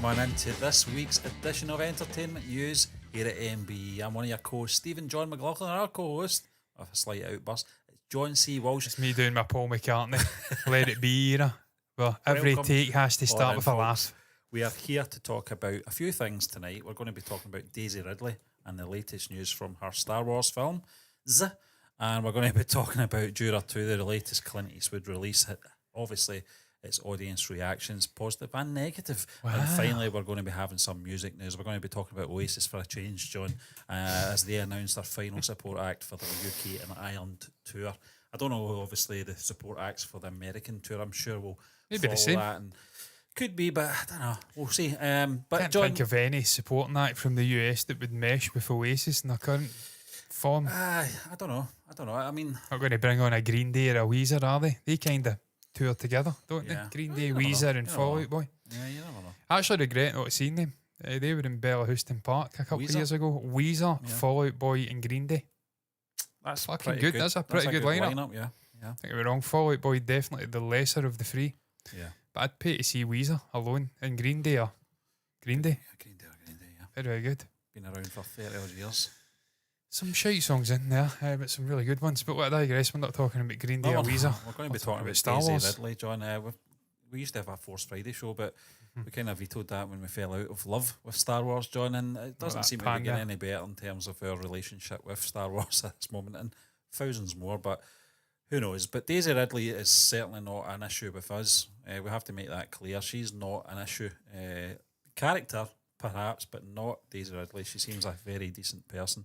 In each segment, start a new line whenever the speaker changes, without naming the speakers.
on into this week's edition of Entertainment News here at MB. I'm one of your co-hosts, Stephen John McLaughlin, and our co-host, with a slight outburst, it's John C. Walsh.
It's me doing my Paul McCartney, Let It Be era. Well, every
Welcome
take has to start with a laugh.
We are here to talk about a few things tonight. We're going to be talking about Daisy Ridley and the latest news from her Star Wars film, and we're going to be talking about Juror 2, the latest Clint Eastwood release. Obviously, its audience reactions, positive and negative.
Wow.
And finally, we're going to be having some music news. We're going to be talking about Oasis for a change, John, as they announced their final support act for the UK and Ireland tour. I don't know, obviously, the support acts for the American tour. I'm sure we'll
Maybe
follow
the same.
that. And could be, but I don't know. We'll see. But
Can't
John,
think of any supporting act from the US that would mesh with Oasis in their current form.
I don't know. I mean,
Not going to bring on a Green Day or a Weezer, are they? They kind of tour together, don't
Yeah.
they? Green Day,
You never
Weezer,
know.
and
You never
Fall
know.
Out Boy.
yeah, you never know.
I actually regret not seeing them. They were in Bellahouston Park a couple of
Weezer?
years ago. Weezer,
Yeah.
Fall Out Boy, and Green Day.
That's
Fucking
pretty
good. That's a pretty good lineup.
Yeah.
I think we're wrong. Fall Out Boy definitely the lesser of the three.
Yeah.
But I'd pay to see Weezer alone and Green Day. Green Day,
Green Day, yeah.
very good.
Been around for 30 odd years.
Some shite songs in there, but some really good ones. But I digress. We're not talking about Green Day or Weezer.
We're going to be
We're
talking about
Star
Daisy
Wars.
Ridley, John. We used to have a Force Friday show, but we kind of vetoed that when we fell out of love with Star Wars, John. And it doesn't
that
seem to be getting
panda.
any better in terms of our relationship with Star Wars at this moment, and thousands more. But who knows? But Daisy Ridley is certainly not an issue with us. We have to make that clear. She's not an issue. Character, perhaps, but not Daisy Ridley. She seems a very decent person.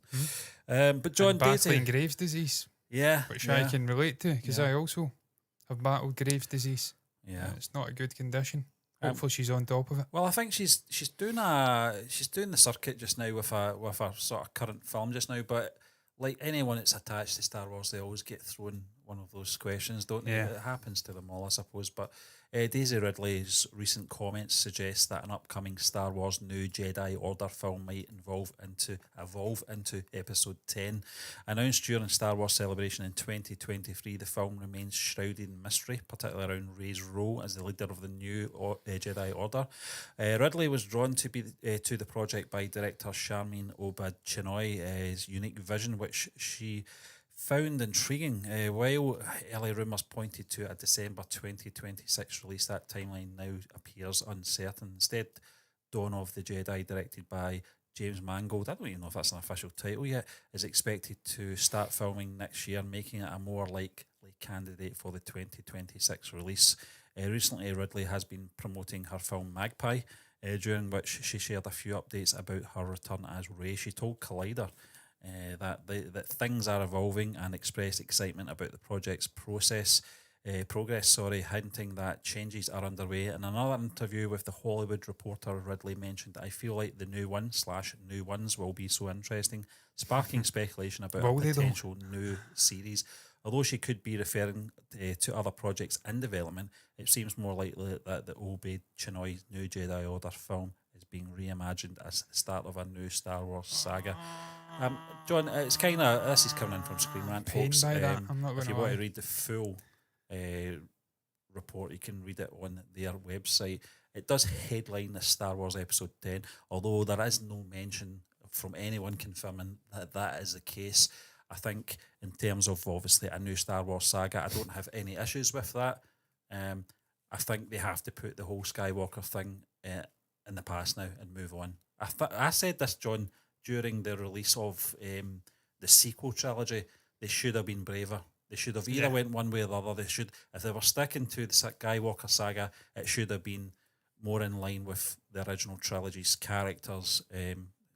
But John,
And battling
Daisy,
Graves' disease,
yeah,
which
yeah,
I can relate to because
Yeah.
I also have battled Graves' disease.
yeah.
It's not a good condition.
Um,
Hopefully, she's on top of it.
Well, I think she's doing the circuit just now with a sort of current film just now. But like anyone that's attached to Star Wars, they always get thrown one of those questions, don't they?
Yeah.
It happens to them all, I suppose. But Daisy Ridley's recent comments suggest that an upcoming Star Wars New Jedi Order film might evolve into Episode 10. Announced during Star Wars Celebration in 2023, the film remains shrouded in mystery, particularly around Rey's role as the leader of the new Jedi Order. Ridley was drawn to the project by director Sharmeen Obaid-Chinoy's unique vision, which she found intriguing. While early rumours pointed to a December 2026 release, that timeline now appears uncertain. Instead, Dawn of the Jedi, directed by James Mangold, I don't even know if that's an official title yet, is expected to start filming next year, making it a more likely candidate for the 2026 release. Recently, Ridley has been promoting her film Magpie, during which she shared a few updates about her return as Rey. She told Collider that things are evolving and expressed excitement about the project's progress, hinting that changes are underway. In another interview with The Hollywood Reporter, Ridley mentioned, "I feel like the new one/new ones will be so interesting," sparking speculation about
Will
a
they though?
potential new series. Although she could be referring to other projects in development, it seems more likely that the Obaid Chinoy's New Jedi Order film is being reimagined as the start of a new Star Wars saga. John, it's kind of, this is coming in from Screen Rant,
Pained
folks.
by that, I'm not
If
going
you
to
want
lie.
to read the full report, you can read it on their website. It does headline the Star Wars Episode 10, although there is no mention from anyone confirming that that is the case. I think in terms of obviously a new Star Wars saga, I don't have any issues with that. I think they have to put the whole Skywalker thing in the past now and move on. I said this, John, during the release of the sequel trilogy. They should have been braver. They should have either went one way or the other. If they were sticking to the Skywalker saga, it should have been more in line with the original trilogy's characters,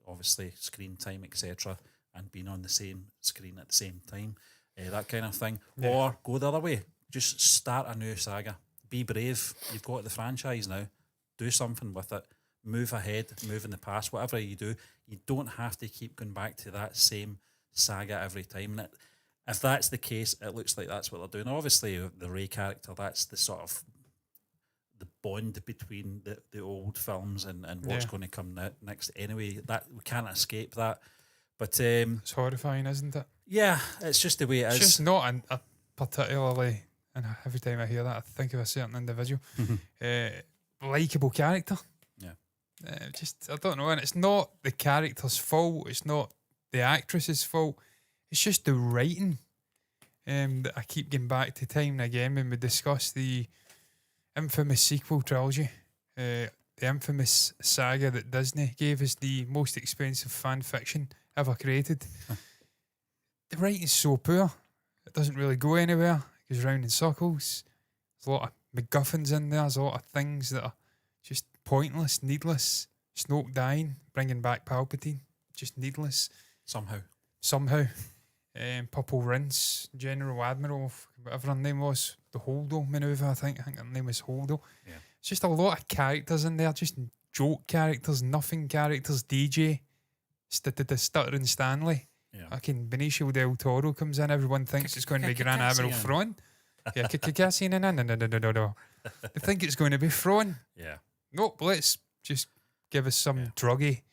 obviously screen time, etc., and being on the same screen at the same time, that kind of thing.
Yeah.
Or go the other way. Just start a new saga. Be brave. You've got the franchise now. Do something with it. Move ahead, move in the past. Whatever you do, you don't have to keep going back to that same saga every time. And if that's the case, it looks like that's what they're doing. Obviously, the Rey character, that's the sort of the bond between the old films and what's going to come next. Anyway, that we can't escape that. But
It's horrifying, isn't it?
yeah, it's just the way it
It's
is.
just not a particularly, and every time I hear that, I think of a certain individual, likeable character.
Yeah.
I don't know, and it's not the character's fault. It's not the actress's fault. It's just the writing. That I keep getting back to time and again when we discuss the infamous sequel trilogy, the infamous saga that Disney gave us, the most expensive fan fiction ever created. The writing's so poor. It doesn't really go anywhere. It goes round in circles. There's a lot of MacGuffins in there. There's a lot of things that are just pointless, needless. Snoke dying, bringing back Palpatine, just needless. Somehow. Purple Rinse, General Admiral, whatever her name was, the Holdo manoeuvre, I think her name was Holdo. Yeah. It's just a lot of characters in there, just joke characters, nothing characters, DJ, Stuttering Stanley. Yeah. Fucking Benicio del Toro comes in, everyone thinks it's going to be Grand Admiral Thrawn. Yeah, Cassian, no. They think it's going to be Thrawn. Yeah. Nope, let's just give us some druggy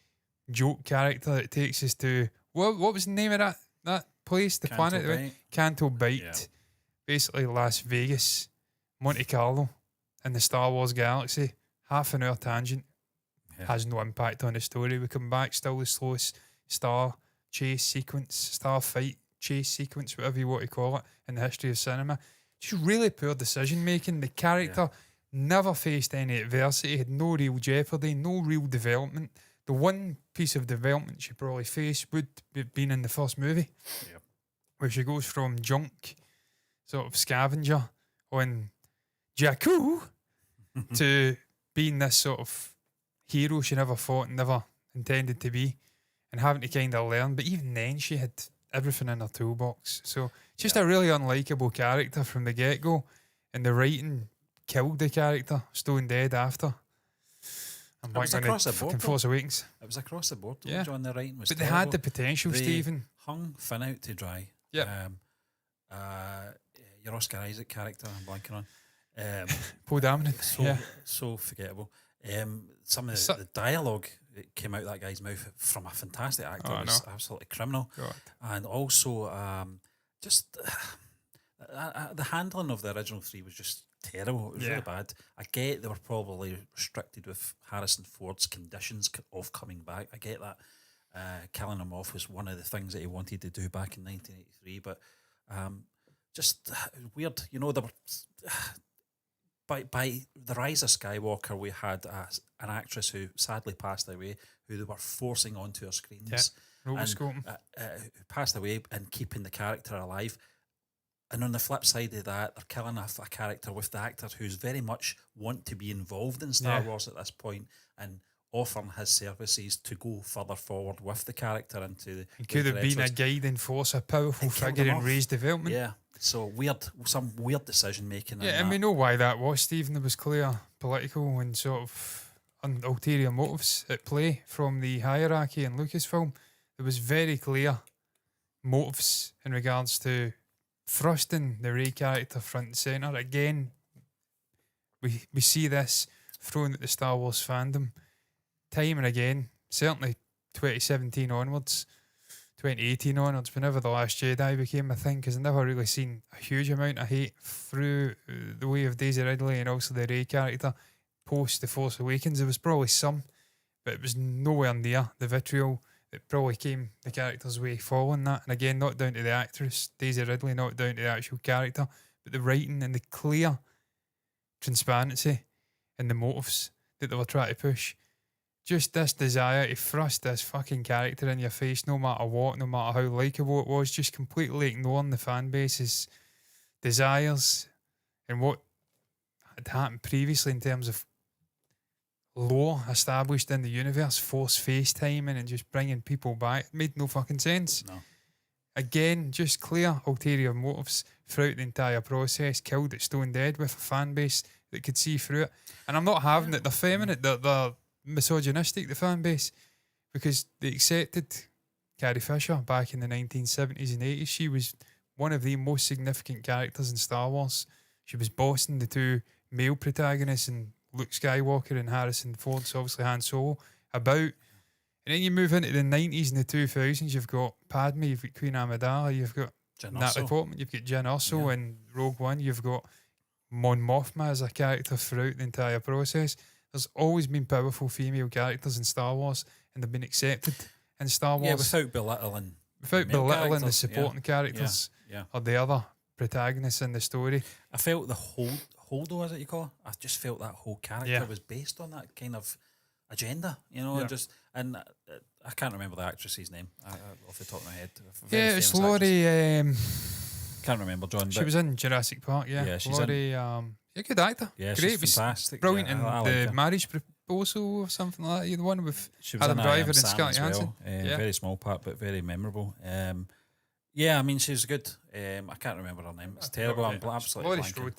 joke character that takes us to, what was the name of that place, the planet? Canto Bight. Yeah. Basically Las Vegas, Monte Carlo, in the Star Wars galaxy. Half an hour tangent. Yeah. Has no impact on the story. We come back, still the slowest star fight chase sequence, whatever you want to call it, in the history of cinema. Just really poor decision making. The character never faced any adversity, had no real jeopardy, no real development. The one piece of development she probably faced would have been in the first movie, where she goes from junk, sort of scavenger on Jakku, to being this sort of hero she never thought, never intended to be, and having to kind of learn. But even then, she had everything in her toolbox. So just a really unlikable character from the get-go, and the writing killed the character, stone dead after.
It was across the board.
Force Awakens.
It was across the board. Yeah. John, the writing was
but
terrible.
They had the potential, Stephen.
Hung Finn out to dry. Yeah. Your Oscar Isaac character, I'm blanking on.
Poe Dameron.
So forgettable. Some of the dialogue that came out that guy's mouth from a fantastic actor was absolutely criminal. God. And also, just the handling of the original three was just terrible. It was really bad. I get they were probably restricted with Harrison Ford's conditions of coming back. I get that. Killing him off was one of the things that he wanted to do back in 1983, but just weird. You know, there were, by the rise of Skywalker, we had an actress who sadly passed away, who they were forcing onto our screens, who passed away and keeping the character alive. And on the flip side of that, they're killing a character with the actor who's very much want to be involved in Star Wars at this point and offering his services to go further forward with the character into the. He
could have been a guiding force, a powerful figure in Rey's development.
Yeah, so some weird decision making.
Yeah, and we know why that was, Stephen. There was clear political and sort of ulterior motives at play from the hierarchy in Lucasfilm. There was very clear motives in regards to thrusting the Rey character front and centre. Again, we see this thrown at the Star Wars fandom time and again, certainly 2017 onwards, 2018 onwards, whenever The Last Jedi became a thing, because I've never really seen a huge amount of hate through the way of Daisy Ridley and also the Rey character post The Force Awakens. There was probably some, but it was nowhere near the vitriol that probably came the character's way following that. And again, not down to the actress, Daisy Ridley, not down to the actual character, but the writing and the clear transparency and the motives that they were trying to push. Just this desire to thrust this fucking character in your face, no matter what, no matter how likeable it was, just completely ignoring the fan base's desires and what had happened previously in terms of lore established in the universe, force FaceTiming and just bringing people back. It made no fucking sense. No. Again, just clear ulterior motives throughout the entire process, killed it stone dead with a fan base that could see through it. And I'm not having it. They're feminine, they're misogynistic, the fan base, because they accepted Carrie Fisher back in the 1970s and 80s. She was one of the most significant characters in Star Wars. She was bossing the two male protagonists and Luke Skywalker and Harrison Ford's obviously Han Solo about. And then you move into the 90s and the 2000s, you've got Padme, you've got Queen Amidala, you've got Natalie Portman, you've got Jyn Erso in Rogue One, you've got Mon Mothma as a character throughout the entire process. There's always been powerful female characters in Star Wars, and they've been accepted in Star Wars.
Yeah, without belittling the
the supporting characters or the other protagonists in the story.
I felt the Holdo, as it you call it, I just felt that whole character was based on that kind of agenda, and I can't remember the actress's name off the top of my head.
It's Laurie.
Can't remember, John.
She was in Jurassic Park. Yeah,
she's
Laurie. A good actor.
Yeah,
great.
She's fantastic.
Brilliant
in
the Marriage Proposal or something like that. The one with
she was
Adam
in
Driver and
Sam
Scarlett
as well.
Johansson.
Very small part, but very memorable. Yeah, I mean, she's good. I can't remember her name. It's terrible. I'm absolutely
Laurie Strode.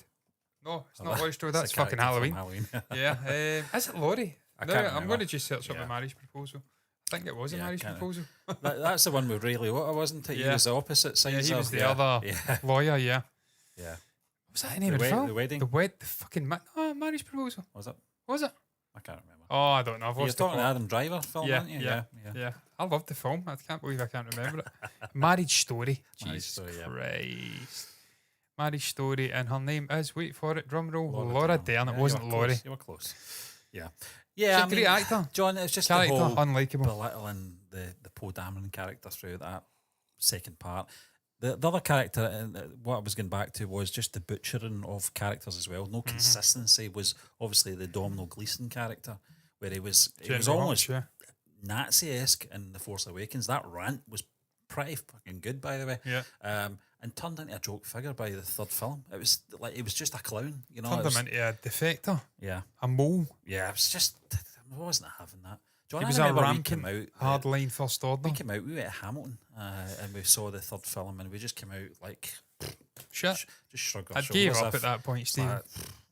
No, it's not Laurie Strode. That's fucking Halloween. Yeah. Is it Laurie? I'm going to just search up the Marriage Proposal. I think it was a Marriage Proposal.
That's the one with Ray Liotta, wasn't it? He was the opposite side.
Yeah, he was the other lawyer. Yeah. Was that the name of the film?
The wedding.
The fucking Marriage Proposal.
Was it? I can't remember.
Oh, I don't know.
You're talking the Adam Driver film, aren't you?
Yeah. I loved the film. I can't believe I can't remember it. Marriage Story. Jesus Christ. Marriage Story, and her name is, wait for it, drum roll, Laura Dern. It wasn't Laurie.
You were close. Yeah.
Yeah, she's a great actor.
John, it's just
character,
the whole
unlikable.
belittling the Poe Dameron character through that second part. The other character, what I was going back to, was just the butchering of characters as well. No consistency was obviously the Domhnall Gleeson character, where it was almost Nazi-esque in The Force Awakens. That rant was pretty fucking good, by the way.
Yeah.
And turned into a joke figure by the third film. It was just a clown,
Turned him into a defector.
Yeah.
A mole.
Yeah, it was just, I wasn't having that. John,
he was a rampant hardline First Order.
We came out, we went to Hamilton, and we saw the third film, and we just came out like,
shit.
Just shrug our
I
shoulders.
gave up at that point, Stephen.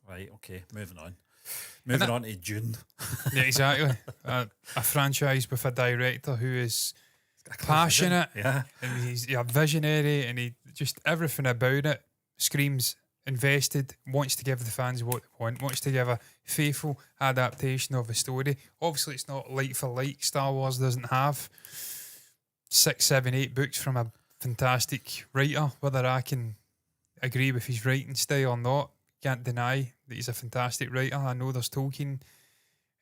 Right, okay, moving on. Moving on to June.
Yeah, exactly. A franchise with a director who is passionate, and he's a visionary, and he just everything about it screams invested, wants to give the fans what they want, wants to give a faithful adaptation of a story. Obviously, it's not like for like. Star Wars doesn't have 6, 7, 8 books from a fantastic writer. Whether I can agree with his writing style or not, can't deny that he's a fantastic writer. I know there's Tolkien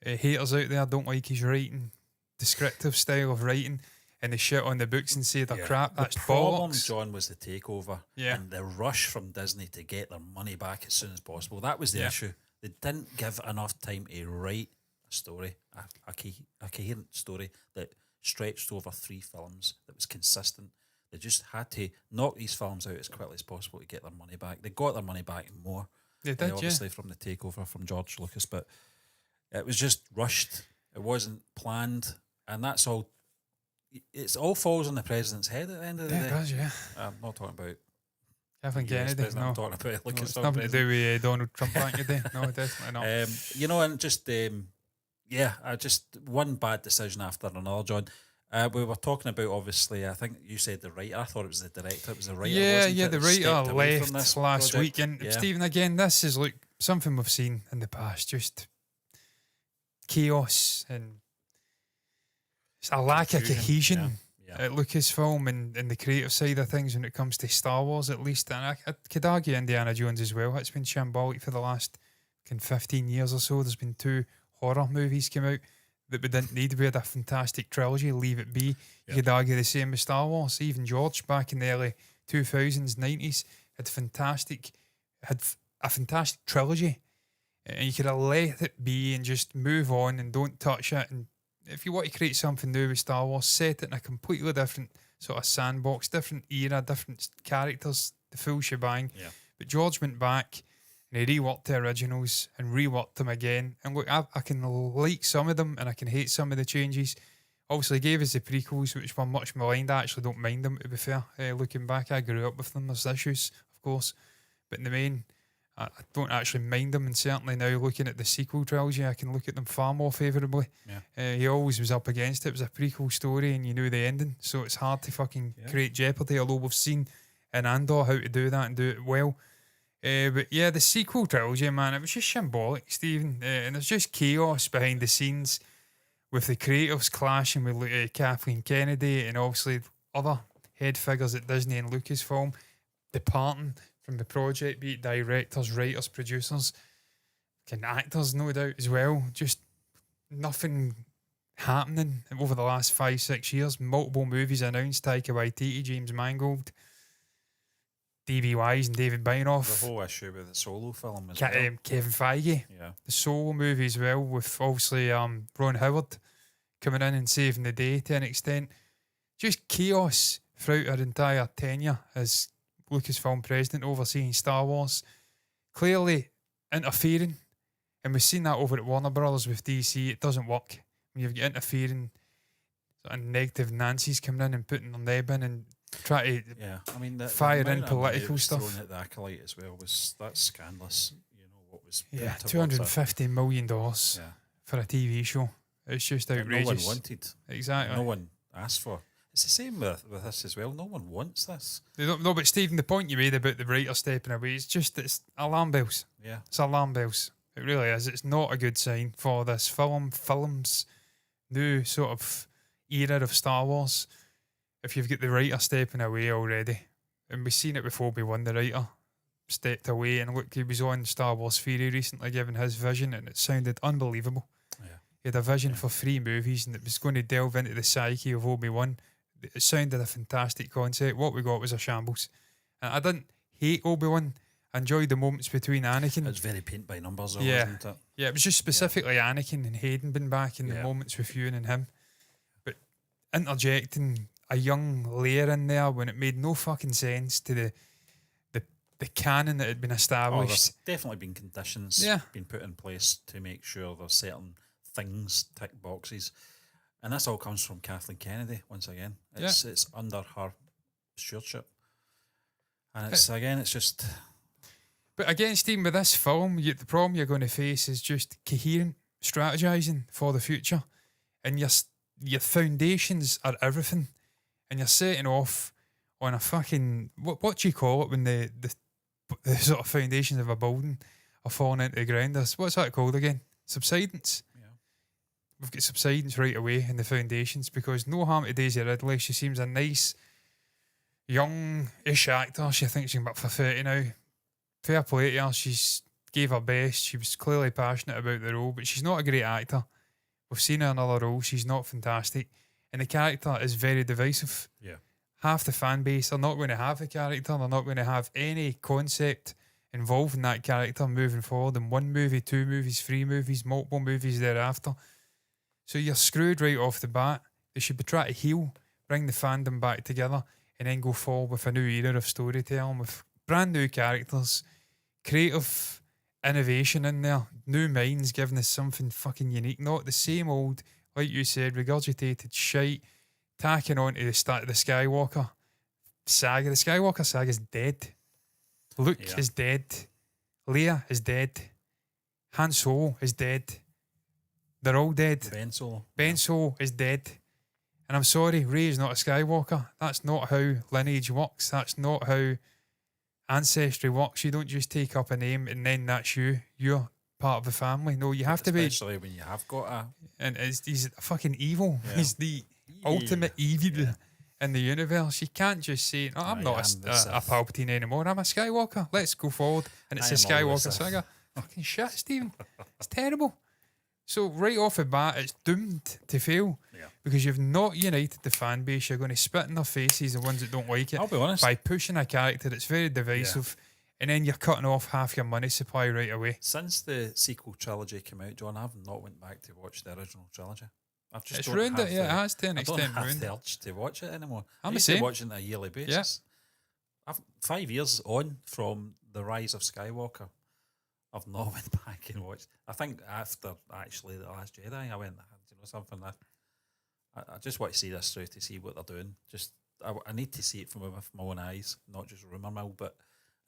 haters out there don't like his writing, descriptive style of writing, and they shit on the books and say they're crap. That's
the problem,
bollocks.
John, was the takeover and the rush from Disney to get their money back as soon as possible. That was the issue. They didn't give enough time to write a story, a coherent story that stretched over 3 films, that was consistent. They just had to knock these films out as quickly as possible to get their money back. They got their money back and more.
They did,
obviously from the takeover from George Lucas, but it was just rushed. It wasn't planned, and that's all. It all falls on the president's head at the end of the day.
It does, yeah.
I'm not talking about
Kevin Kennedy. No,
I'm talking about Lucas.
It's nothing to do with Donald Trump back in the day. No, definitely not.
And just I just one bad decision after another, John. We were talking about, obviously, I think you said the writer. I thought it was the director. It was the writer.
The writer left last week. And Stephen, again, this is like something we've seen in the past. Just chaos and it's a lack of cohesion at Lucasfilm and the creative side of things when it comes to Star Wars, at least. And I could argue Indiana Jones as well. It's been shambolic for the last 15 years or so. There's been 2 horror movies come out that we didn't need. We had a fantastic trilogy, Leave It Be. You could argue the same with Star Wars. Even George, back in the early 2000s, 90s, had a fantastic trilogy. And you could have let it be and just move on and don't touch it. And if you want to create something new with Star Wars, set it in a completely different sort of sandbox, different era, different characters, the full shebang. Yeah. But George went back and he reworked the originals and reworked them again. And look, I can like some of them and I can hate some of the changes. Obviously, he gave us the prequels, which were much maligned. I actually don't mind them, to be fair. Looking back, I grew up with them. There's issues, of course. But in the main, I don't actually mind them. And certainly now, looking at the sequel trilogy, I can look at them far more favourably. Yeah. He always was up against it. It was a prequel story and you knew the ending. So it's hard to fucking create jeopardy, although we've seen in Andor how to do that and do it well. But yeah, the sequel trilogy, man, it was just shambolic, Stephen. And there's just chaos behind the scenes with the creatives clashing with Kathleen Kennedy and obviously other head figures at Disney and Lucasfilm departing from the project, be it directors, writers, producers. actors, no doubt, as well. Just nothing happening over the last 5-6 years. Multiple movies announced: Taika Waititi, James Mangold, D.B. Wise, and David
The
Bynoff.
whole issue with the solo film as well.
Kevin Feige,
Yeah.
the solo movie as well, with obviously Ron Howard coming in and saving the day to an extent. Just chaos throughout her entire tenure as Lucasfilm president overseeing Star Wars. Clearly interfering, and we've seen that over at Warner Brothers with DC. It doesn't work when you've got interfering sort of negative Nancy's coming in and putting their neb in and try to
I mean, the
fire
amount
in
of money
political
that was
stuff.
thrown at the Acolyte as well that's scandalous. You know what was put
Yeah,
towards it.
$250 million
Yeah.
for a TV show. It's just
That
outrageous.
no one wanted.
Exactly.
No one asked for. It's the same with this as well. No one wants this.
They don't, no, but Stephen, the point you made about the writer stepping away, it's alarm bells.
Yeah.
It's alarm bells. It really is. It's not a good sign for this film's new sort of era of Star Wars. If you've got the writer stepping away already, and we've seen it with Obi-Wan, the writer stepped away, and look, he was on Star Wars Theory recently giving his vision, and it sounded unbelievable.
Yeah.
He had a vision for 3 movies, and it was going to delve into the psyche of Obi-Wan. It sounded a fantastic concept. What we got was a shambles. And I didn't hate Obi-Wan. I enjoyed the moments between Anakin.
It's very paint by numbers, though,
Yeah.
isn't it?
Yeah, it was just specifically Anakin and Hayden been back in the moments with Ewan and him. But interjecting a young Leia in there when it made no fucking sense to the canon that had been
Oh,
established.
there's definitely been conditions been put in place to make sure there's certain things tick boxes. And this all comes from Kathleen Kennedy, once again. It's under her stewardship. And it's just...
But again, Stephen, with this film, the problem you're going to face is just coherent strategizing for the future. And your foundations are everything. And you're setting off on a fucking... What do you call it when the sort of foundations of a building are falling into the ground? What's that called again? Subsidence. We've got subsidence right away in the foundations, because no harm to Daisy Ridley. She seems a nice, young-ish actor. She thinks she's about for 30 now. Fair play to her. She's gave her best. She was clearly passionate about the role, but she's not a great actor. We've seen her in other roles. She's not fantastic. And the character is very divisive.
Yeah.
Half the fan base are not going to have the character. They're not going to have any concept involving that character moving forward in 1 movie, 2 movies, 3 movies, multiple movies thereafter. So you're screwed right off the bat. They should be trying to heal, bring the fandom back together, and then go forward with a new era of storytelling with brand new characters, creative innovation in there, new minds giving us something fucking unique, not the same old, like you said, regurgitated shite, tacking on to the Skywalker saga. The Skywalker saga is dead. Luke is dead. Leia is dead. Han Solo is dead. They're all dead. Ben Solo is dead. And I'm sorry, Rey is not a Skywalker. That's not how lineage works. That's not how ancestry works. You don't just take up a name and then that's you. You're part of the family. No, you have to be.
Especially when you have got a...
And he's fucking evil. Yeah. He's the ultimate evil in the universe. You can't just say, "Oh, I'm not a Palpatine anymore. I'm a Skywalker. Let's go forward." And it's a Skywalker saga. Fucking shit, Stephen. It's terrible. So right off the bat, it's doomed to fail because you've not united the fan base. You're going to spit in their faces, the ones that don't like it.
I'll be honest.
By pushing a character that's very divisive, and then you're cutting off half your money supply right away.
Since the sequel trilogy came out, John, I've not went back to watch the original trilogy.
It's ruined it, it has to an extent.
I don't have
ruined
the urge to watch it anymore.
I'm
I used to watch it on a yearly basis. I've 5 years on from the rise of Skywalker. I've not went back and watched. I think after actually The Last Jedi, I went, you know something, I just want to see this through to see what they're doing. Just I need to see it from with my own eyes, not just rumour mill.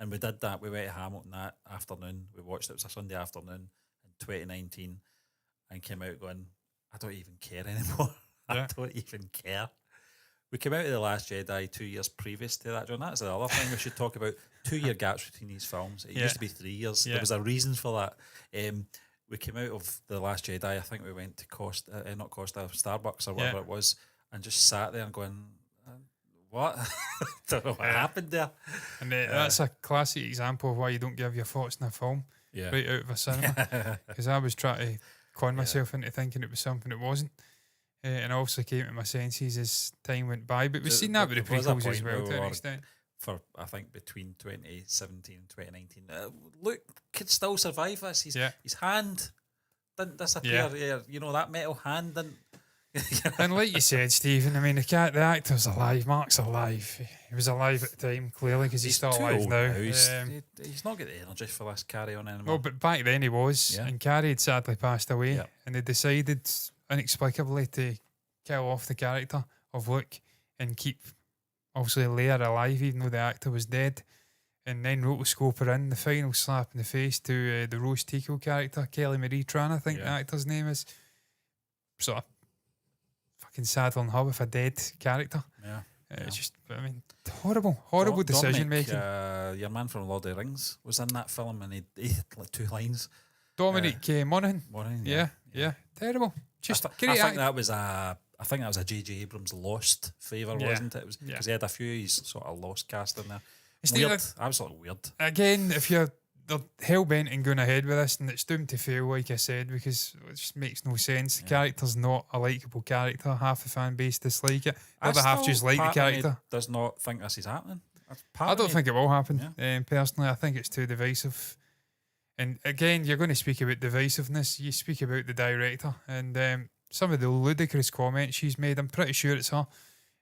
And we did that. We went to Hamilton that afternoon. We watched it. It was a Sunday afternoon in 2019, and came out going, I don't even care anymore. I don't even care. We came out of The Last Jedi 2 years previous to that, John. That's the other thing we should talk about. 2 year gaps between these films. It used to be 3 years. There was a reason for that. We came out of The Last Jedi, I think we went to Starbucks or whatever it was, and just sat there and going, what? Don't know what happened there.
And that's a classic example of why you don't give your thoughts in a film.
Yeah.
right out of a cinema because I was trying to con myself into thinking it was something it wasn't. And I also came to my senses as time went by. But we've seen that with the
There was a
prequels as
point
well
where
to an
we were
extent.
for I think between 2017 and 2019. Luke could still survive this. His hand didn't disappear. Yeah. You know, that metal hand didn't.
And like you said, Stephen, I mean, the actor's alive. Mark's alive. He was alive at the time, clearly, because he's still
too
alive
old
now.
He's not got the energy for this carry on anymore.
Well, but back then he was, and Carrie had sadly passed away, and they decided inexplicably to kill off the character of Luke and keep, obviously, Leia alive, even though the actor was dead. And then rotoscope her in, the final slap in the face to the Rose Tico character, Kelly Marie Tran, I think the actor's name is. Sort of fucking saddling her with a dead character. It's just, I mean, horrible decision making.
Your man from Lord of the Rings was in that film, and he had like 2 lines.
Dominic Monaghan. Yeah. Terrible. Just
I think that was a J.J. Abrams lost favour, wasn't it? It was because he had a few he's sort of lost cast in there. It's weird, absolutely weird. Again,
if they're hell bent and going ahead with this, and it's doomed to fail, like I said, because it just makes no sense. The character's not a likeable character. Half the fan base dislike it. The other half just like the character.
Does not think this is happening.
I don't think it will happen. Personally, I think it's too divisive. And again, you're going to speak about divisiveness. You speak about the director and some of the ludicrous comments she's made. I'm pretty sure it's her.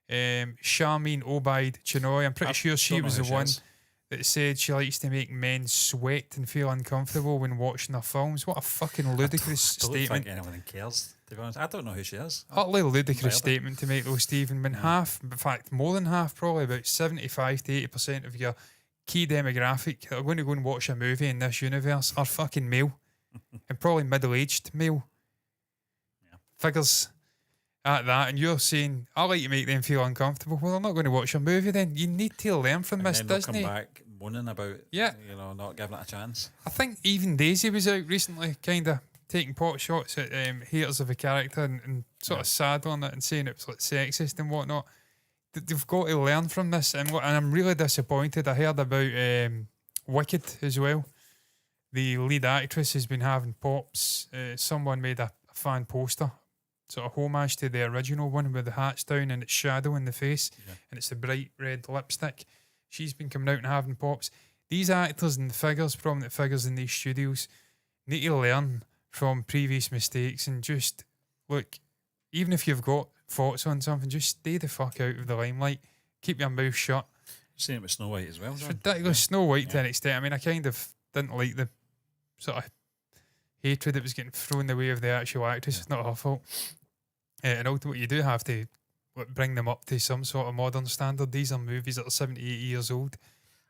Charmaine Obaid Chinoy. I'm pretty sure she was the one that said she likes to make men sweat and feel uncomfortable when watching her films. What a fucking ludicrous statement.
I don't think anyone cares, to be honest. I don't know who she is.
Utterly ludicrous statement to make, though, Stephen. When half, in fact, more than half, probably about 75 to 80% of your key demographic that are going to go and watch a movie in this universe are fucking male and probably middle-aged male. Figures at that, and you're saying, I like to make them feel uncomfortable. Well, they're not going to watch a movie then. You need to learn from this, Disney.
Come back moaning about, not giving it a chance.
I think even Daisy was out recently, kind of taking pot shots at haters of the character and sort of sad on it and saying it was like sexist and whatnot. They've got to learn from this, and I'm really disappointed. I heard about Wicked as well. The lead actress has been having pops. Someone made a fan poster, sort of homage to the original one with the hats down and it's shadow in the face and it's the bright red lipstick. She's been coming out and having pops. These actors and the figures, prominent figures in these studios, need to learn from previous mistakes and just, look, even if you've got thoughts on something, just stay the fuck out of the limelight. Keep your mouth shut.
Same with Snow White as well.
It's ridiculous. Snow White to an extent. I mean, I kind of didn't like the sort of hatred that was getting thrown the way of the actual actress. It's not her fault. And ultimately, you do have to bring them up to some sort of modern standard. These are movies that are 78 years old.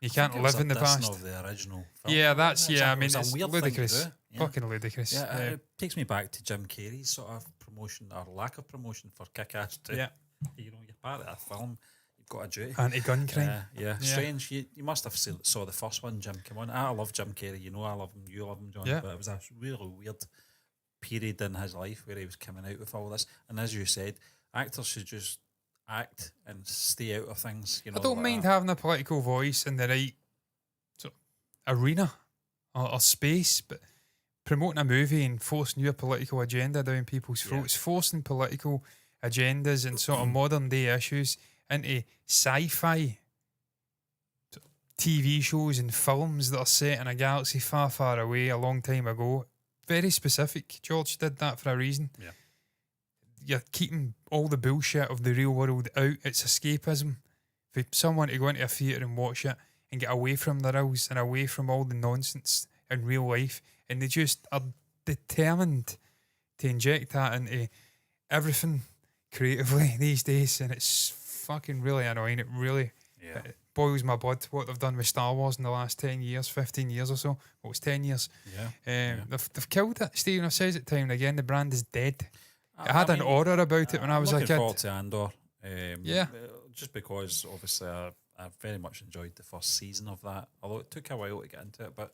You can't live in the past.
Of the original film.
Yeah, that's I mean, it's
weird
ludicrous. Fucking ludicrous.
Yeah, it takes me back to Jim Carrey's sort of promotion or lack of promotion for Kick-Ass 2.
Yeah,
you're part of that film. You've got a duty.
Anti-gun crime.
Strange. You must have saw the first one, Jim. Come on, I love Jim Carrey. You know I love him. You love him, John.
Yeah.
But it was a really weird period in his life where he was coming out with all this. And as you said, actors should just act and stay out of things.
I don't mind having a political voice in the right sort of arena or space, but promoting a movie and forcing your political agenda down people's throats, forcing political agendas and sort of modern day issues into sci-fi TV shows and films that are set in a galaxy far, far away a long time ago. Very specific. George did that for a reason.
Yeah.
You're keeping all the bullshit of the real world out. It's escapism. For someone to go into a theatre and watch it and get away from the rails and away from all the nonsense in real life, and they just are determined to inject that into everything creatively these days, and it's fucking really annoying. It really it boils my blood what they've done with Star Wars in the last 10 years, 15 years or so. Well, it's 10 years. They've killed it, Stephen. I've said it time and again, the brand is dead. It had an aura about it when I was a kid.
I'm looking forward to Andor. Just because obviously I very much enjoyed the first season of that, although it took a while to get into it, but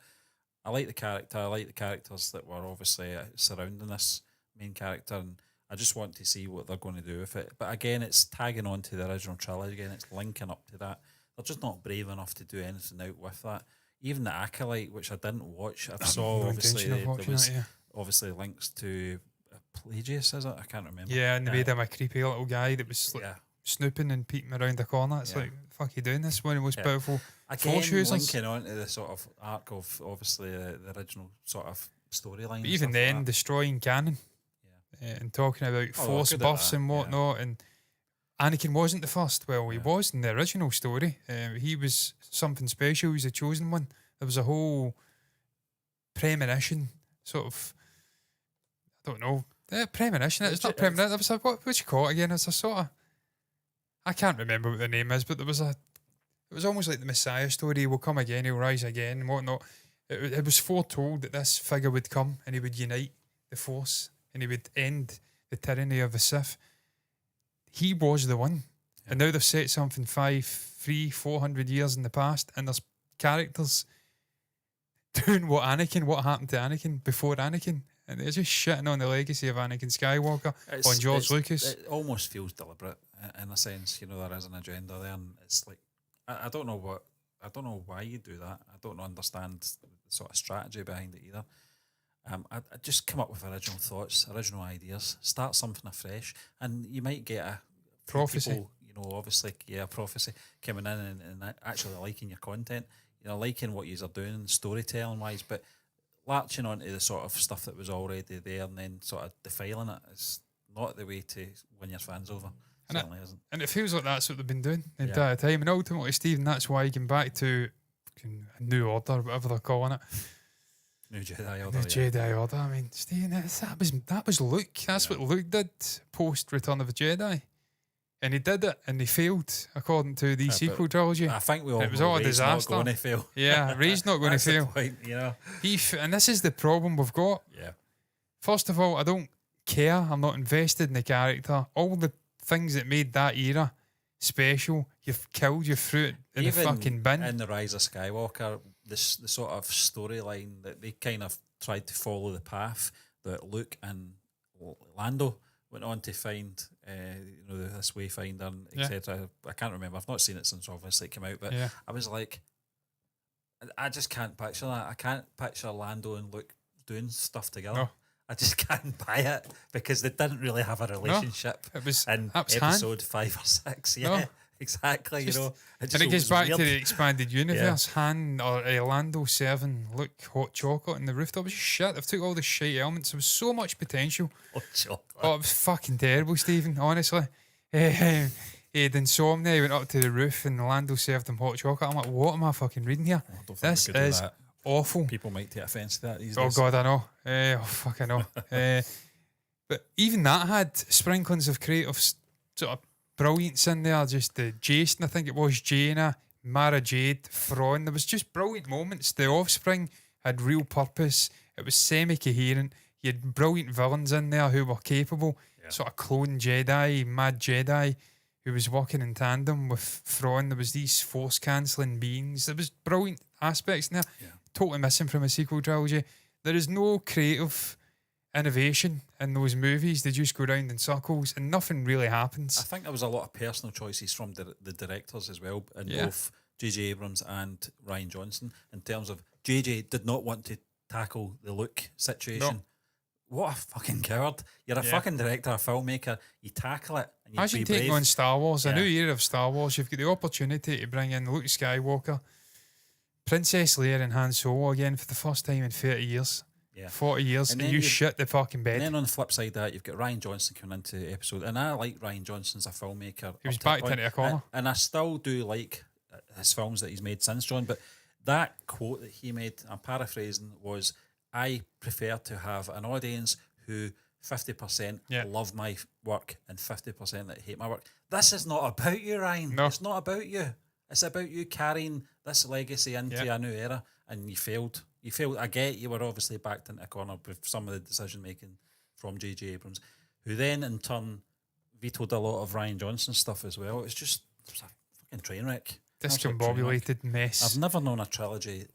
I like the character. I like the characters that were obviously surrounding this main character, and I just want to see what they're going to do with it. But again, it's tagging on to the original trilogy again. It's linking up to that. They're just not brave enough to do anything out with that. even the Acolyte, which I didn't watch. I
I've
saw
no
obviously
intention of
there
watching
was
that, yeah.
obviously links to Pelagius, is it? I can't remember.
Yeah, and they made him a creepy little guy that was like
Yeah,
snooping and peeking around the corner. It's
Yeah.
like, fuck you doing this? One of the most
Yeah.
powerful
again
force users.
linking on to the sort of arc of obviously the original sort of storyline.
But even then, destroying canon and talking about force
good at
buffs
that,
and whatnot. And Anakin wasn't the first. Well, he
Yeah.
was in the original story. He was something special. He was a chosen one. There was a whole premonition, sort of. I don't know. Premonition. It's not premonition. There was a, what you call it again? It's a sort of. I can't remember what the name is, but there was a. It was almost like the Messiah story. He will come again. He'll rise again and whatnot. It was foretold that this figure would come and he would unite the Force and he would end the tyranny of the Sith. He was the one.
Yeah.
And now they've set something 400 years in the past, and there's characters doing what happened to Anakin before Anakin. And they're just shitting on the legacy of Anakin Skywalker on George Lucas.
It almost feels deliberate in a sense. There is an agenda there, and it's like I don't know why you do that. I don't understand the sort of strategy behind it either. I just come up with original thoughts, original ideas, start something afresh, and you might get a few
Prophecy.
people, obviously, prophecy coming in and actually liking your content, liking what you are doing storytelling wise, but latching onto the sort of stuff that was already there and then sort of defiling it is not the way to win your fans over. Certainly isn't.
And it feels like that's what they've been doing the
Yeah.
entire time. And ultimately, Stephen, that's why you came back to a New Order, whatever they're calling it.
New Jedi Order.
The Jedi Order. I mean, Stephen, that was Luke. That's what Luke did post Return of the Jedi. And he did it, and he failed, according to the sequel trilogy.
I think we all
It was
know
all a
Rey's
disaster.
not going to fail.
Yeah, Rey's not going to
That's the
fail.
point,
And this is the problem we've got.
Yeah.
First of all, I don't care. I'm not invested in the character. All the things that made that era special, you've threw it in the fucking bin.
In The Rise of Skywalker, the sort of storyline that they kind of tried to follow the path that Luke and Lando went on to find, this wayfinder, etc. I can't remember. I've not seen it since obviously it came out, but I was like, I just can't picture that. I can't picture Lando and Luke doing stuff together.
No.
I just can't buy it because they didn't really have a relationship
It was
in episode 5 or 6. Yeah,
No.
exactly.
And it
always
gets back
weird.
to the expanded universe. Han or Lando serving Luke hot chocolate in the rooftop. It was shit. They've took all the shite elements. There was so much potential.
Hot chocolate.
Oh, it was fucking terrible, Stephen, honestly. He had insomnia. He went up to the roof and Lando served him hot chocolate. I'm like, what am I fucking reading here?
I don't think
This
we could do
is
that.
awful.
People might take offence to that these
Oh
days.
God, I know. Fuck, I know. But even that had sprinklings of creative sort of brilliance in there. Just the Jason, I think it was, Jaina, Mara Jade, Thrawn. There was just brilliant moments. The Offspring had real purpose. It was semi-coherent. You had brilliant villains in there who were capable.
Yeah.
Sort of clone Jedi, mad Jedi, who was working in tandem with Thrawn. There was these force-cancelling beings. There was brilliant aspects in there.
Yeah.
Totally missing from a sequel trilogy. There is no creative innovation in those movies. They just go round in circles and nothing really happens.
I think there was a lot of personal choices from the directors as well, in
Yeah.
both J.J. Abrams and Ryan Johnson, in terms of J.J. did not want to tackle the Luke situation.
No.
What a fucking coward. You're a fucking director, a filmmaker. You tackle it and you
Imagine
be
taking
brave.
on Star Wars, a
Yeah.
new era of Star Wars. You've got the opportunity to bring in Luke Skywalker, Princess Leia and Han Solo again for the first time in 30 years.
Yeah.
40 years,
And
and
then
you
you've-
shit the fucking bed.
And then on the flip side of that, you've got Ryan Johnson coming into the episode, and I like Ryan Johnson as a filmmaker.
He was
up to
backed
point.
into a corner.
And I still do like his films that he's made since John. But that quote that he made, I'm paraphrasing, was, "I prefer to have an audience who 50%
Yeah.
love my work and 50% that hate my work." This is not about you, Ryan.
No.
It's not about you. It's about you carrying this legacy into a new era, and you failed. You failed. I get you were obviously backed into a corner with some of the decision making from J.J. Abrams, who then in turn vetoed a lot of Ryan Johnson's stuff as well. It was a fucking train wreck. Absolute train wreck.
Discombobulated mess.
I've never known a trilogy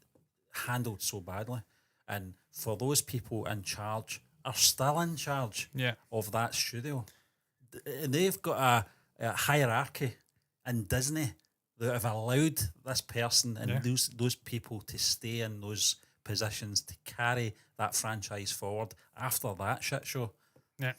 handled so badly. And for those people in charge, are still in charge
Yeah.
of that studio. And they've got a hierarchy in Disney that have allowed this person and
Yeah.
those people to stay in those positions to carry that franchise forward after that shit show.
Yeah.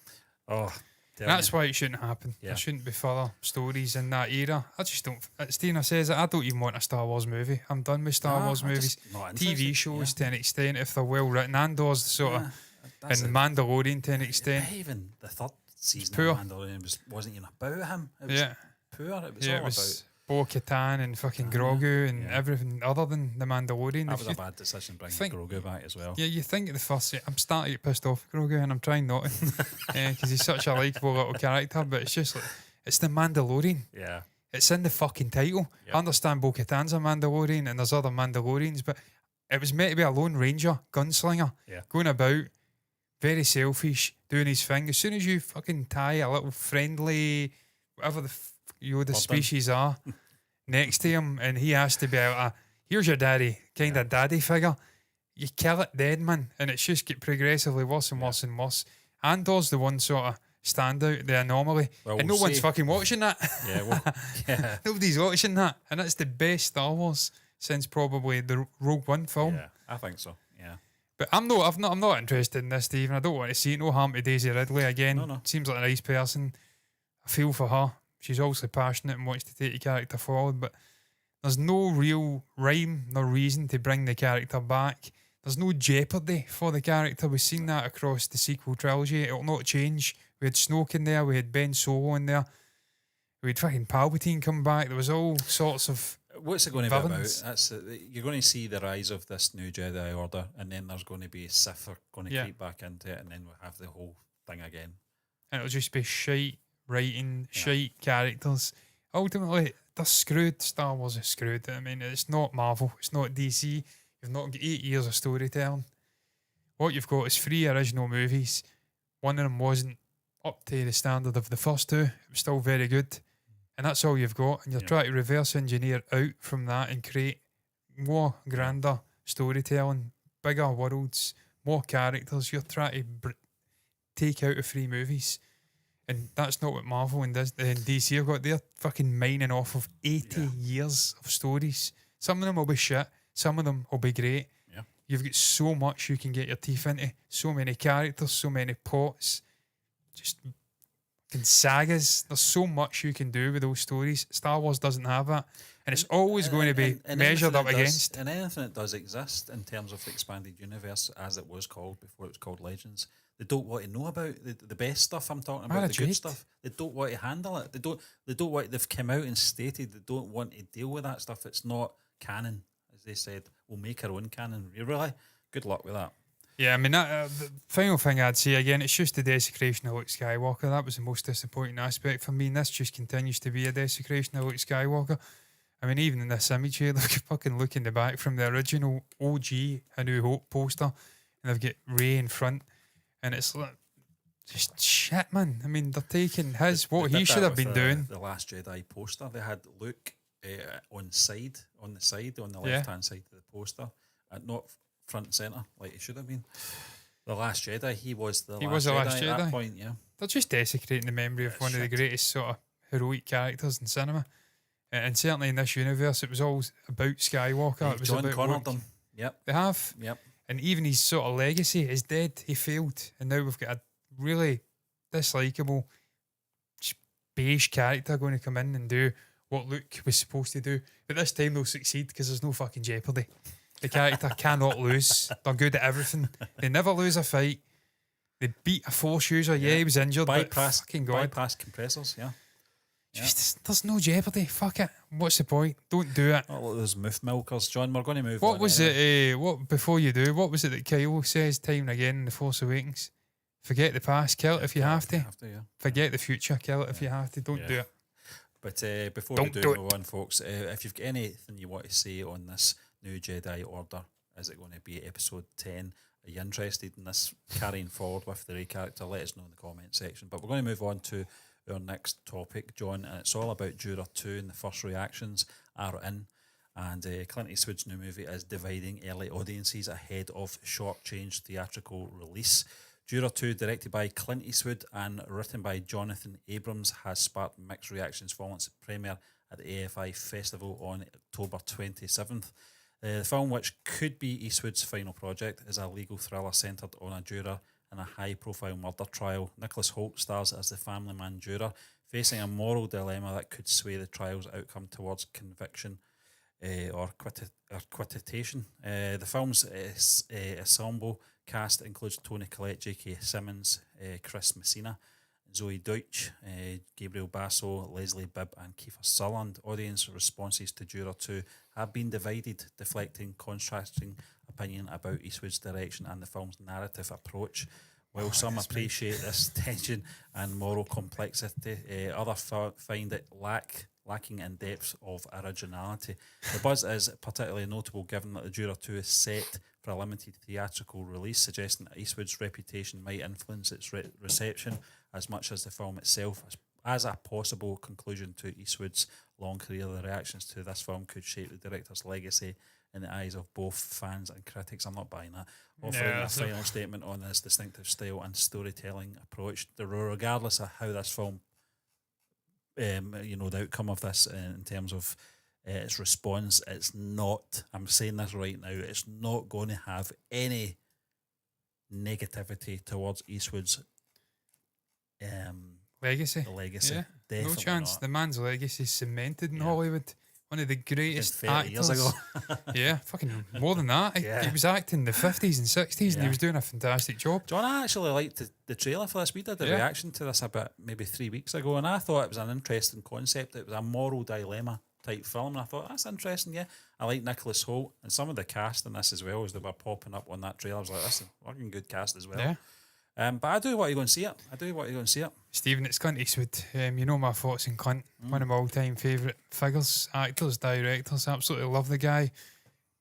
Oh,
That's why it shouldn't happen.
Yeah.
There shouldn't be further stories in that era. I just don't. Stina says it. I don't even want a Star Wars movie. I'm done with Star Wars movies. TV shows to an extent, if they're well written. Andor's sort of, and the Mandalorian to an extent.
Even the third season
poor.
of Mandalorian wasn't even about him. It was poor. It was all about
Bo-Katan and fucking Grogu and everything other than the Mandalorian.
That was a bad decision bringing Grogu back as well.
Yeah, you think at the first, I'm starting to get pissed off at Grogu, and I'm trying not to, because he's such a likeable little character. But it's just like, it's the Mandalorian.
Yeah,
it's in the fucking title.
Yep.
I understand Bo-Katan's a Mandalorian and there's other Mandalorians, but it was meant to be a Lone Ranger gunslinger going about, very selfish, doing his thing. As soon as you fucking tie a little friendly, whatever the species are, next to him, and he has to be out here's your daddy, kind of daddy figure, you kill it dead, man. And it's just get progressively worse and worse and worse. Andor's the one sort of standout, the anomaly.
Well,
and no one's fucking watching that.
Yeah,
Nobody's watching that. And it's the best Star Wars since probably the Rogue One film.
Yeah, I think so. Yeah.
But I'm not interested in this, Stephen. I don't want to see it. No harm to Daisy Ridley again.
No.
Seems like a nice person. I feel for her. She's obviously passionate and wants to take the character forward, but there's no real rhyme nor reason to bring the character back. There's no jeopardy for the character. We've seen that across the sequel trilogy. It'll not change. We had Snoke in there. We had Ben Solo in there. We had fucking Palpatine come back. There was all sorts of...
What's it going to
villains.
be about? You're going to see the rise of this new Jedi Order, and then there's going to be Sith are going to creep back into it, and then we'll have the whole thing again. And
it'll just be shite writing, shite characters. Ultimately, they're screwed. Star Wars is screwed. I mean, it's not Marvel. It's not DC. You've not got 8 years of storytelling. What you've got is 3 original movies. One of them wasn't up to the standard of the first 2. It was still very good. And that's all you've got. And you're trying to reverse engineer out from that and create more grander storytelling, bigger worlds, more characters. You're trying to take out of 3 movies. And that's not what Marvel and DC have got. They're fucking mining off of 80 years of stories. Some of them will be shit. Some of them will be great.
Yeah.
You've got so much you can get your teeth into. So many characters, so many plots. Just fucking sagas. There's so much you can do with those stories. Star Wars doesn't have that. And it's always going to be measured up against.
And anything that does exist in terms of the expanded universe, as it was called before it was called Legends, they don't want to know about the best stuff. I'm talking about the good stuff. They don't want to handle it. They don't want. They've come out and stated they don't want to deal with that stuff. It's not canon, as they said. We'll make our own canon. Really, good luck with that.
Yeah, I mean, the final thing I'd say again, it's just the desecration of Luke Skywalker. That was the most disappointing aspect for me. And this just continues to be a desecration of Luke Skywalker. I mean, even in this image here, look fucking look in the back from the original OG A New Hope poster, and they've got Rey in front. And it's like, just shit, man. I mean, they're taking what he should have been doing.
The Last Jedi poster, they had Luke on the side, on the left-hand side of the poster, and not front and centre like he should have been. The Last Jedi, he was the Last Jedi at that point, yeah.
They're just desecrating the memory of one of the greatest sort of heroic characters in cinema. And certainly in this universe, it was always about Skywalker. It was
John
about
Connor them. Yep.
They have.
Yep.
And even his sort of legacy is dead. He failed. And now we've got a really dislikable, beige character going to come in and do what Luke was supposed to do. But this time they'll succeed because there's no fucking jeopardy. The character cannot lose. They're good at everything. They never lose a fight. They beat a Force user. Yeah, he was injured.
Bypass
compressors,
yeah.
Just, there's no jeopardy. Fuck it. What's the point? Don't do it.
Oh, look, those myth milkers, John. We're going to move on.
What was it? What before you do? What was it that Kyle says time and again in The Force Awakens? Forget the past, kill it if you have to. Forget the future, kill it if you have to. Don't do it.
But before we do move on, folks, if you've got anything you want to say on this new Jedi Order, is it going to be episode 10? Are you interested in this carrying forward with the Rey character? Let us know in the comment section. But we're going to move on to our next topic, John, and it's all about Juror 2, and the first reactions are in. And Clint Eastwood's new movie is dividing early audiences ahead of short-change theatrical release. Juror 2, directed by Clint Eastwood and written by Jonathan Abrams, has sparked mixed reactions following its premiere at the AFI Festival on October 27th. The film, which could be Eastwood's final project, is a legal thriller centred on a juror in a high-profile murder trial. Nicholas Hoult stars as the family man juror, facing a moral dilemma that could sway the trial's outcome towards conviction or quittation. The film's ensemble cast includes Toni Collette, J.K. Simmons, Chris Messina, Zoe Deutsch, Gabriel Basso, Leslie Bibb and Kiefer Sutherland. Audience responses to Juror 2 have been divided, deflecting contrasting opinion about Eastwood's direction and the film's narrative approach. While some appreciate this tension and moral complexity, others find it lacking in depth of originality. The buzz is particularly notable given that the Juror 2 is set for a limited theatrical release, suggesting that Eastwood's reputation might influence its reception as much as the film itself. As a possible conclusion to Eastwood's long career, the reactions to this film could shape the director's legacy in the eyes of both fans and critics. I'm not buying that. Offering a final statement on this distinctive style and storytelling approach, regardless of how this film, the outcome of this in terms of its response, it's not, I'm saying this right now, it's not going to have any negativity towards Eastwood's
legacy.
Yeah, definitely
no chance.
Not.
The man's legacy is cemented in Hollywood. One of the greatest
30
actors.
years ago.
Yeah, fucking more than that. He was acting in the 50s and 60s and he was doing a fantastic job.
John, I actually liked the trailer for this. We did a reaction to this about maybe 3 weeks ago, and I thought it was an interesting concept. It was a moral dilemma type film, and I thought, that's interesting, yeah. I like Nicholas Hoult, and some of the cast in this as well, as they were popping up on that trailer. I was like, this is a fucking good cast as well.
Yeah.
But I do want to go and see it.
Stephen, it's Clint Eastwood. You know my thoughts on Clint. One of my all-time favourite figures, actors, directors. Absolutely love the guy.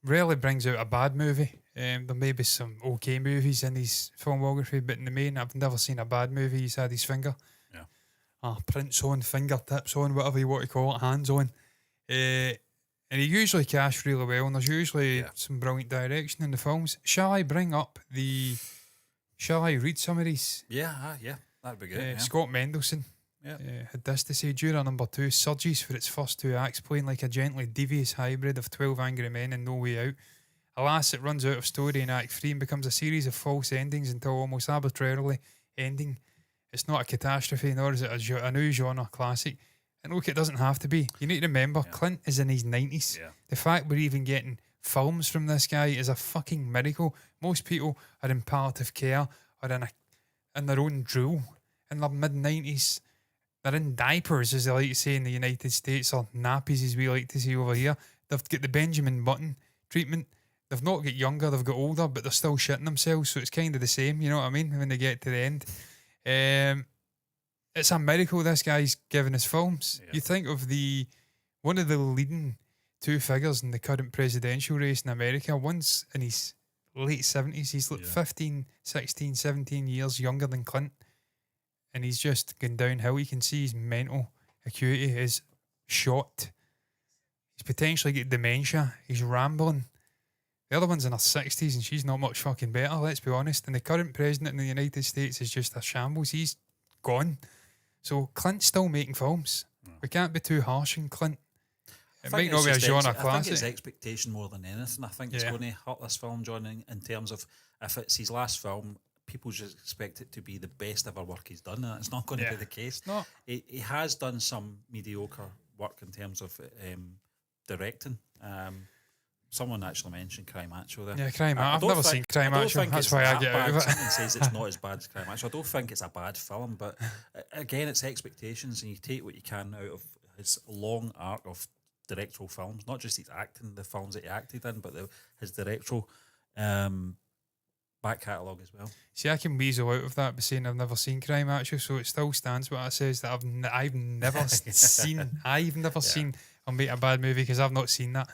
Rarely brings out a bad movie. There may be some okay movies in his filmography, but in the main, I've never seen a bad movie. He's had his finger. Yeah. Prints on, fingertips on, whatever you want to call it, hands on. And he usually casts really well, and there's usually some brilliant direction in the films. Shall I read some of these?
Yeah, that'd be good.
Scott Mendelsohn had this to say: Juror number 2 surges for its first 2 acts, playing like a gently devious hybrid of 12 Angry Men and No Way Out. Alas, it runs out of story in Act 3 and becomes a series of false endings until almost arbitrarily ending. It's not a catastrophe, nor is it a new genre classic. And look, it doesn't have to be. You need to remember, Clint is in his 90s. Yeah. The fact we're even getting films from this guy is a fucking miracle. Most people are in palliative care or in their own drool in their mid-90s. They're in diapers, as they like to say in the United States, or nappies, as we like to say over here. They've got the Benjamin Button treatment. They've not got younger, they've got older, but they're still shitting themselves, so it's kind of the same, you know what I mean, when they get to the end. It's a miracle this guy's giving us films. You think of one of the leading 2 figures in the current presidential race in America. One's in his late 70s. He's like 15, 16, 17 years younger than Clint. And he's just gone downhill. You can see his mental acuity is shot. He's potentially got dementia. He's rambling. The other one's in her 60s and she's not much fucking better, let's be honest. And the current president in the United States is just a shambles. He's gone. So Clint's still making films. We can't be too harsh on Clint. It might not be a genre classic.
I think it's expectation more than anything. I think it's going to hurt this film, John, in terms of if it's his last film, people just expect it to be the best ever work he's done, and it's not going to be the case.
No.
He has done some mediocre work in terms of directing. Someone actually mentioned Cry Macho there.
Yeah, Cry Macho. I've never seen Cry Macho. That's why I get out of it.
Someone says it's not as bad as Cry Macho. I don't think it's a bad film, but again, it's expectations, and you take what you can out of his long arc of directorial films, not just his acting, the films that he acted in, but his directorial back catalogue as well.
See, I can weasel out of that by saying I've never seen Cry Macho, so it still stands what I says that I've never seen. I've never seen or make a bad movie because I've not seen that.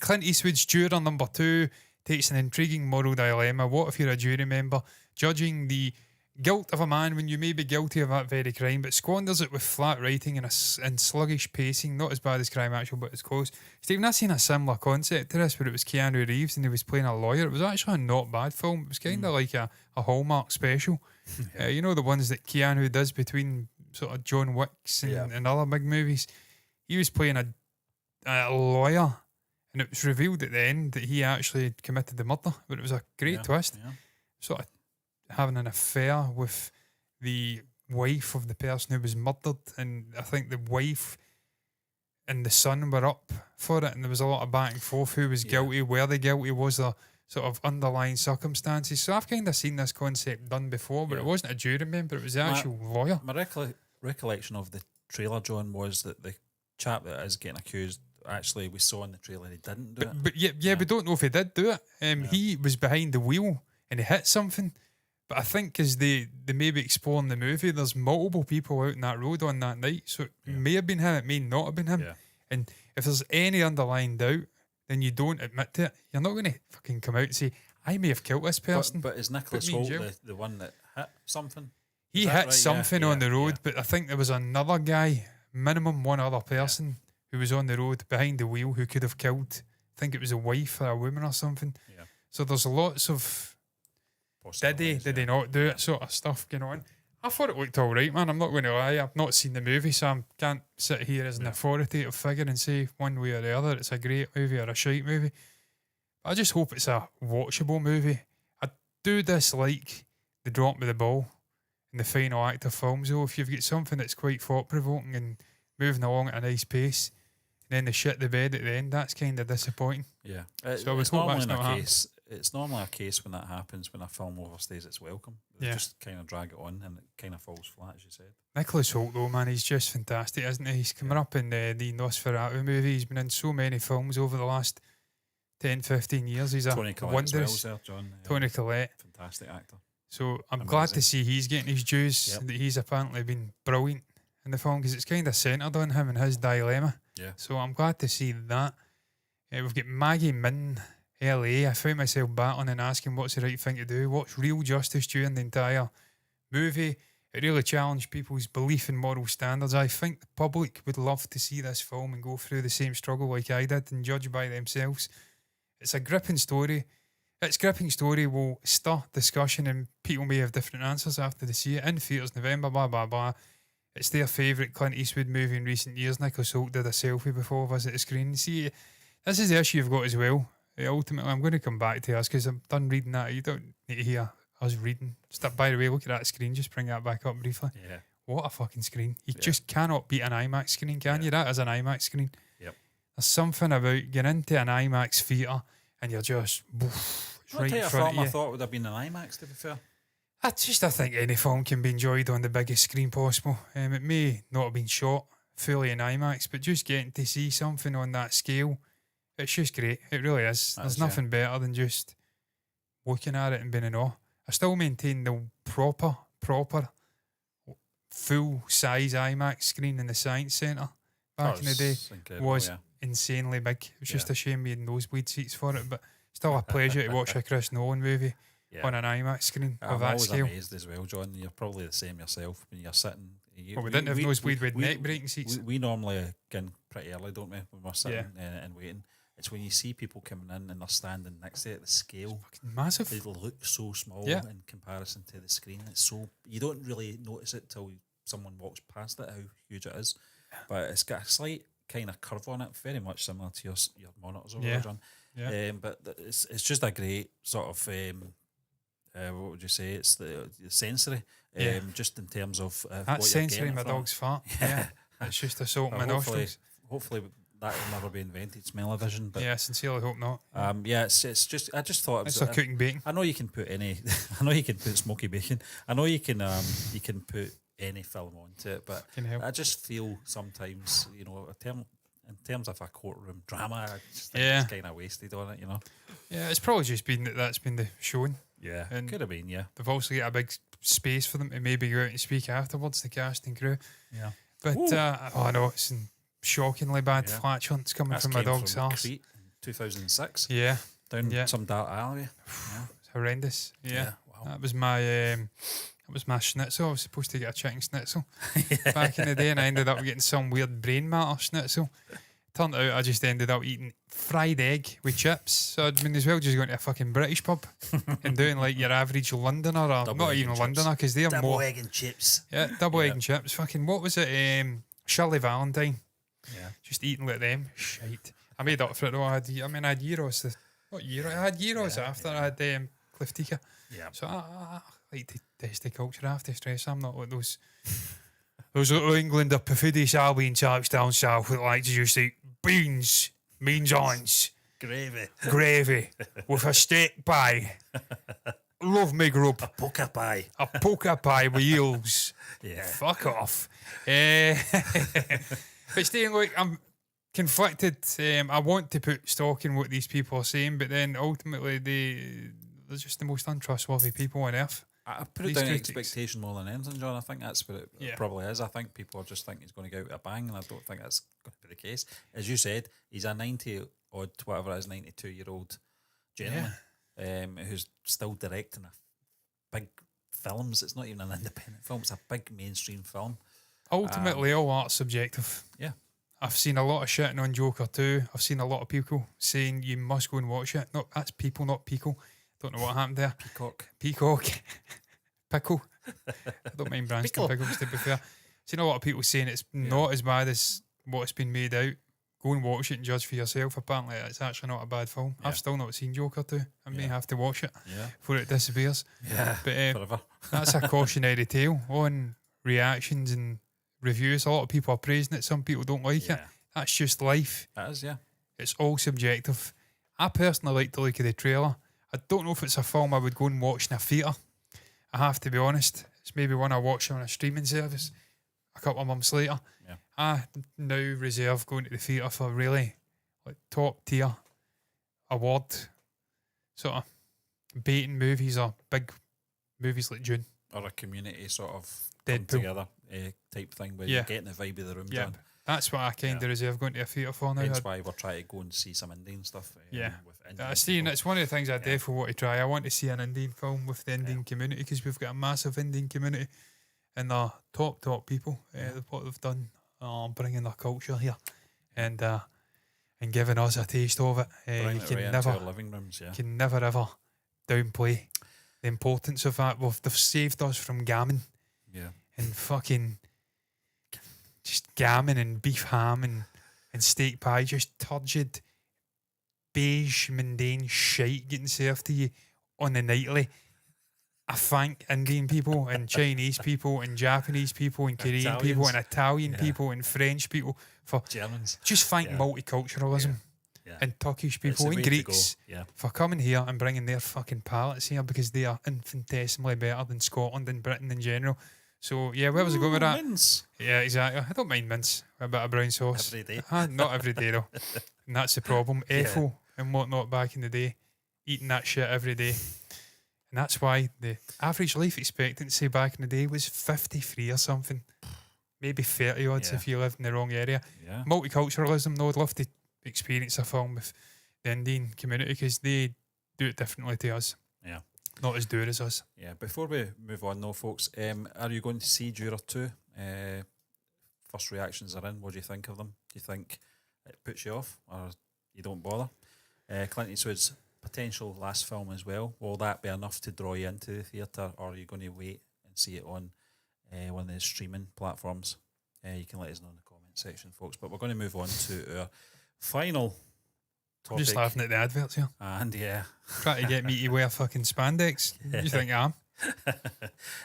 Clint Eastwood's Juror number 2 takes an intriguing moral dilemma. What if you're a jury member judging the guilt of a man when you may be guilty of that very crime, but squanders it with flat writing and sluggish pacing? Not as bad as Crime Actual, but as close. Stephen, I've seen a similar concept to this where it was Keanu Reeves and he was playing a lawyer. It was actually a not bad film. It was kind of like a Hallmark special. You know, the ones that Keanu does between sort of John Wicks and other big movies. he was playing a lawyer, and it was revealed at the end that he actually had committed the murder. But it was a great twist.
Yeah.
Sort of having an affair with the wife of the person who was murdered, and I think the wife and the son were up for it, and there was a lot of back and forth who was guilty, where the guilty was, the sort of underlying circumstances. So I've kind of seen this concept done before, but it wasn't a jury member, it was the actual lawyer.
My recollection of the trailer, John, was that the chap that is getting accused, actually we saw in the trailer he didn't do it.
But we don't know if he did do it. He was behind the wheel and he hit something. But I think as they maybe explore in the movie, there's multiple people out on that road on that night. So it may have been him, it may not have been him.
Yeah.
And if there's any underlying doubt, then you don't admit to it. You're not going to fucking come out and say, I may have killed this person.
But is Nicholas Hoult the one that hit something?
He hit something on the road, but I think there was another guy, minimum one other person, who was on the road behind the wheel who could have killed, I think it was a wife or a woman or something.
Yeah.
So there's lots of did he not do it sort of stuff going on. I thought it looked all right, man. I'm not going to lie. I've not seen the movie, so I can't sit here as an authoritative figure and say one way or the other it's a great movie or a shite movie. I just hope it's a watchable movie. I do dislike the drop of the ball in the final act of films, though. If you've got something that's quite thought-provoking and moving along at a nice pace, and then they shit the bed at the end, that's kind of disappointing.
Yeah.
So I would hope that's not happening.
It's normally a case when that happens, when a film overstays its welcome. They just kind of drag it on and it kind of falls flat, as you said.
Nicholas Hoult, though, man, he's just fantastic, isn't he? He's coming up in the Nosferatu movie. He's been in so many films over the last 10, 15 years. He's
Tony Collette
wondrous.
as well, John.
Tony Collette.
Fantastic actor.
So I'm glad to see he's getting his dues, that he's apparently been brilliant in the film, because it's kind of centred on him and his dilemma.
Yeah.
So I'm glad to see that. We've got Maggie Min, LA. I found myself battling and asking what's the right thing to do. What's real justice during the entire movie? It really challenged people's belief in moral standards. I think the public would love to see this film and go through the same struggle like I did and judge by themselves. It's a gripping story. Its gripping story will stir discussion and people may have different answers after they see it. In theatres November, blah, blah, blah. It's their favourite Clint Eastwood movie in recent years. Nicholas Hoult did a selfie before visit the screen. See, this is the issue you've got as well. Ultimately, I'm going to come back to us because I'm done reading that. You don't need to hear us reading. By the way, look at that screen. Just bring that back up briefly.
Yeah.
What a fucking screen. You just cannot beat an IMAX screen, can you? That is an IMAX screen.
Yep.
There's something about getting into an IMAX theatre and you're just... it's right in front of you.
I thought would have been an IMAX, to be fair.
I think any film can be enjoyed on the biggest screen possible. It may not have been shot fully in IMAX, but just getting to see something on that scale, it's just great. It really is. There's nothing better than just looking at it and being in awe. I still maintain the proper full-size IMAX screen in the Science Centre back in the day was insanely big. It was just a shame we had nosebleed seats for it, but still a pleasure to watch a Chris Nolan movie on an IMAX screen of that scale.
I'm always amazed as well, John. You're probably the same yourself when you're sitting.
We didn't have nosebleed with neck breaking seats.
We normally get in pretty early, don't we, when we're sitting and waiting. It's when you see people coming in and they're standing next to it, the scale.
It's fucking massive.
They look so small in comparison to the screen. It's so you don't really notice it till someone walks past it, how huge it is. But it's got a slight kind of curve on it, very much similar to your monitors over there, John. Yeah. But it's just a great sort of what would you say? It's the sensory, just in terms of
that
what
sensory.
You're
My dog's fart. Yeah, it's just assaulting my nostrils.
Hopefully that will never be invented. Smell-o-vision, but
I sincerely hope not.
It's just I just thought
it's a cooking bacon.
I know you can put any. I know you can put smoky bacon. I know you can put any film onto it, but I just feel sometimes in terms of a courtroom drama, I just think it's kind of wasted on it.
Yeah, it's probably just been that's been the showing.
Yeah, and could have been. Yeah,
they've also got a big space for them to maybe go out and speak afterwards, the cast and crew.
Yeah,
but I know it's shockingly bad flatulence coming from my dog's house.
2006.
Yeah,
down some dark alley.
It's horrendous. Yeah. Wow. That was my schnitzel. I was supposed to get a chicken schnitzel back in the day, and I ended up getting some weird brain matter schnitzel. Turned out I just ended up eating fried egg with chips. So I'd been as well just going to a fucking British pub and doing like your average Londoner, or double not even Londoner, because they're
double
more
egg and chips.
Yeah, double egg and chips. Fucking what was it? Shirley Valentine
Yeah.
Just eating like them. Shite. I made up for it though. I had Euros. What Euro? I had Euros after I had Cliff Tika.
Yeah.
So I like to test the culture. I have to stress. I'm not like those little Englander perfidious Albion types down south that like to just eat beans, onions, gravy with a steak pie. Love me grub.
A poker pie.
A poker pie with eels.
Yeah.
Fuck off. But staying like I'm conflicted. I want to put stock in what these people are saying, but then ultimately they're just the most untrustworthy people on earth.
I put it
These
down to
critics.
expectation more than anything, John. I think that's what it probably is. I think people just think he's going to go out with a bang, and I don't think that's going to be the case. As you said, he's a 90-odd, whatever it is, 92-year-old gentleman who's still directing big films. It's not even an independent film. It's a big mainstream film.
Ultimately, all art's subjective.
Yeah.
I've seen a lot of shitting on Joker 2. I've seen a lot of people saying you must go and watch it. No, that's people, not Pico. Don't know what happened there. Peacock. Pickle. I don't mind Branston Pickles, to be fair. I've seen a lot of people saying it's not as bad as what's been made out. Go and watch it and judge for yourself. Apparently, it's actually not a bad film. I've still not seen Joker 2. I may have to watch it before it disappears.
Yeah,
but
forever.
That's a cautionary tale on reactions and reviews. A lot of people are praising it. Some people don't like it. That's just life.
That is, yeah.
It's all subjective. I personally like the look of the trailer. I don't know if it's a film I would go and watch in a theatre. I have to be honest. It's maybe one I watch on a streaming service a couple of months later.
Yeah.
I now reserve going to the theatre for really like top tier award sort of baiting movies or big movies like June.
Or a community sort of
Deadpool.
come together type thing where you're getting the vibe of the room done.
That's what I kind of reserve going to a theatre for now.
That's why we're trying to go and see some Indian stuff. With Indian
it's one of the things I definitely want to try. I want to see an Indian film with the Indian community because we've got a massive Indian community and they're top people. What they've done, bringing their culture here and giving us a taste of it. You can never,
into our living rooms,
can never ever downplay the importance of that. They've saved us from gammon.
Yeah.
And fucking just gammon and beef ham and steak pie, just turgid, beige, mundane shite getting served to you on the nightly. I thank Indian people and Chinese people and Japanese people and Korean people and Italian people and French people for
Germans.
Just thank multiculturalism and Turkish people and Greeks for coming here and bringing their fucking palates here because they are infinitesimally better than Scotland and Britain in general. So, where was I going with that?
Mince.
Yeah, exactly. I don't mind mince. A bit of brown sauce.
Every day.
Not every day, though. And that's the problem. Ethel and whatnot back in the day, eating that shit every day. And that's why the average life expectancy back in the day was 53 or something. Maybe 30 odds if you lived in the wrong area.
Yeah.
Multiculturalism, though, I'd love to experience a film with the Indian community because they do it differently to us.
Yeah.
Not as dour as us.
Yeah, before we move on though, folks, are you going to see Juror 2? First reactions are in. What do you think of them? Do you think it puts you off or you don't bother? Clint Eastwood's potential last film as well. Will that be enough to draw you into the theatre or are you going to wait and see it on one of the streaming platforms? You can let us know in the comment section, folks. But we're going to move on to our final topic.
I'm just laughing at the adverts here.
And
trying to get me to wear fucking spandex. You think I am?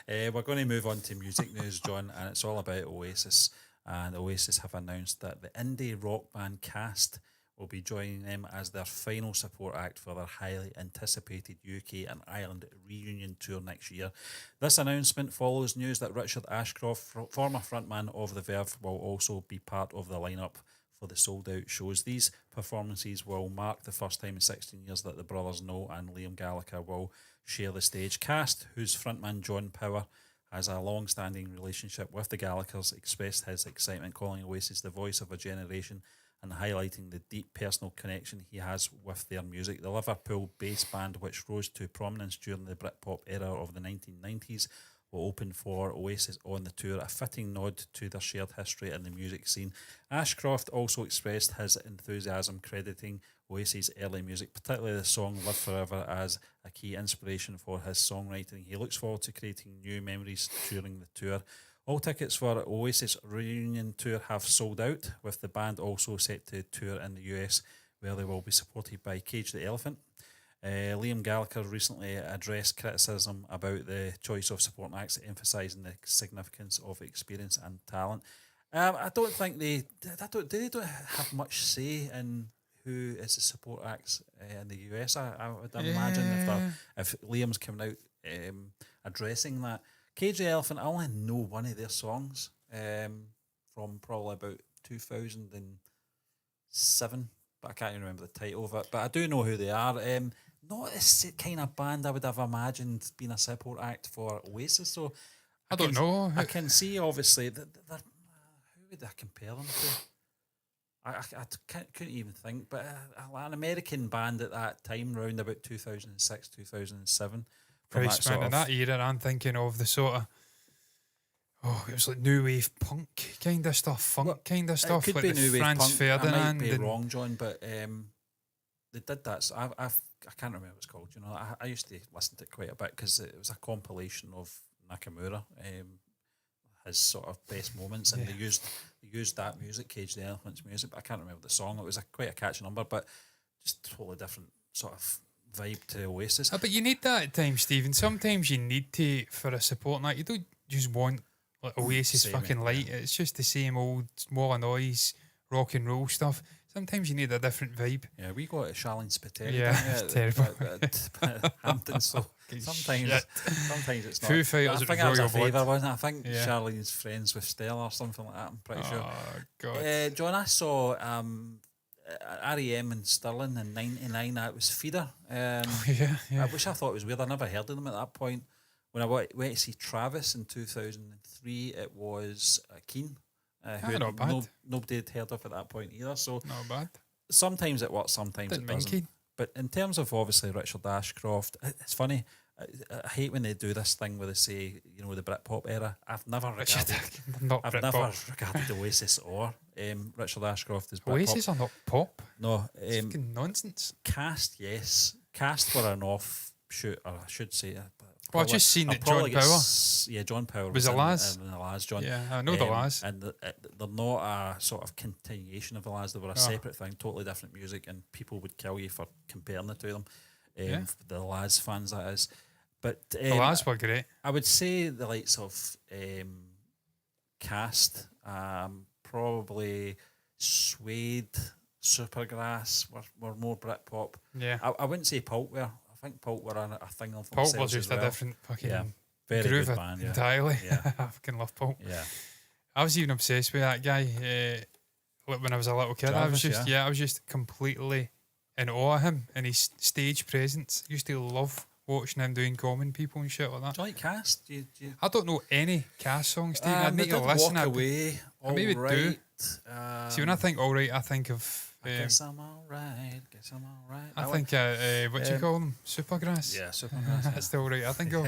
We're going to move on to music news, John, and it's all about Oasis. And Oasis have announced that the indie rock band Cast will be joining them as their final support act for their highly anticipated UK and Ireland reunion tour next year. This announcement follows news that Richard Ashcroft, former frontman of The Verve, will also be part of the lineup for the sold-out shows. These performances will mark the first time in 16 years that the brothers Noel and Liam Gallagher will share the stage. Cast, whose frontman John Power has a long-standing relationship with the Gallaghers, expressed his excitement, calling Oasis the voice of a generation and highlighting the deep personal connection he has with their music. The Liverpool bass band, which rose to prominence during the Britpop era of the 1990s, will open for Oasis on the tour, a fitting nod to their shared history in the music scene. Ashcroft also expressed his enthusiasm, crediting Oasis' early music, particularly the song Live Forever, as a key inspiration for his songwriting. He looks forward to creating new memories during the tour. All tickets for Oasis reunion tour have sold out, with the band also set to tour in the US, where they will be supported by Cage the Elephant. Liam Gallagher recently addressed criticism about the choice of supporting acts, emphasising the significance of experience and talent. I don't think they don't have much say in who is the support acts in the US. I would imagine if Liam's coming out addressing that. Cage the Elephant, I only know one of their songs from probably about 2007, but I can't even remember the title of it. But I do know who they are. Not the kind of band I would have imagined being a support act for Oasis. So
I don't know.
I can see, obviously, that who would I compare them to? I couldn't even think, but an American band at that time, around about 2006, 2007.
Christ, man, in that era, I'm thinking of the sort of, it was like new wave punk kind of stuff, funk kind of stuff.
It could
like
be new wave
Franz
punk.
Ferdinand.
I might be wrong, John, but they did that. So I can't remember what it's called. You know, I used to listen to it quite a bit because it was a compilation of Nakamura, his sort of best moments, and they used that music, Cage the Elephant's music. But I can't remember the song. It was quite a catchy number, but just totally different sort of vibe to Oasis.
But you need that at times, Stephen. Sometimes you need to for a support night. You don't just want like Oasis fucking light. Yeah. It's just the same old wall of noise, rock and roll stuff. Sometimes you need a different vibe.
Yeah, we got Charlene Spiteri.
Yeah, it's terrible.
At Hampton, so sometimes it's not.
Foo Fighters.
I think that was a favour, wasn't it? I think Charlene's friends with Stella or something like that. I'm pretty sure.
Oh God,
John, I saw REM in Stirling in '99. That was Feeder. Which I thought was weird. I never heard of them at that point. When I went to see Travis in 2003, it was Keane. Who
not bad.
Nobody had heard of at that point either. So
not bad.
Sometimes it works, sometimes it doesn't.
Keane.
But in terms of obviously Richard Ashcroft, it's funny. I hate when they do this thing where they say, you know, the Britpop era. I've never regarded Oasis or Richard Ashcroft as Britpop.
Oasis are not pop.
No,
it's fucking nonsense.
Cast, yes, Cast were an offshoot, or I should say.
Well, I've just seen that John Power.
John Power
was a Laz.
In the Laz, John.
Yeah, I know the Laz.
And they're not a sort of continuation of the Laz. They were a separate thing, totally different music, and people would kill you for comparing it to them. The Laz fans, that is. But
the Laz were great.
I would say the likes of Cast, probably Suede, Supergrass were more Britpop.
Yeah.
I wouldn't say Pulp were. I think Pulp were a thing on
Pulp was just a different fucking
very
groove
good band,
entirely.
Yeah.
I fucking love Pulp.
Yeah.
I was even obsessed with that guy when I was a little kid.
Jarvis,
I was just completely in awe of him and his stage presence. I used to love watching him doing Common People and shit like that.
Do you like Cast? Do you...
I don't know any Cast songs, Stephen. I'd need to listen.
Walk Away,
I maybe
right.
do. See, when I think all right, I think of...
I guess I'm alright.
I think, what do you call them? Supergrass?
Yeah, Supergrass.
That's the all right I think of.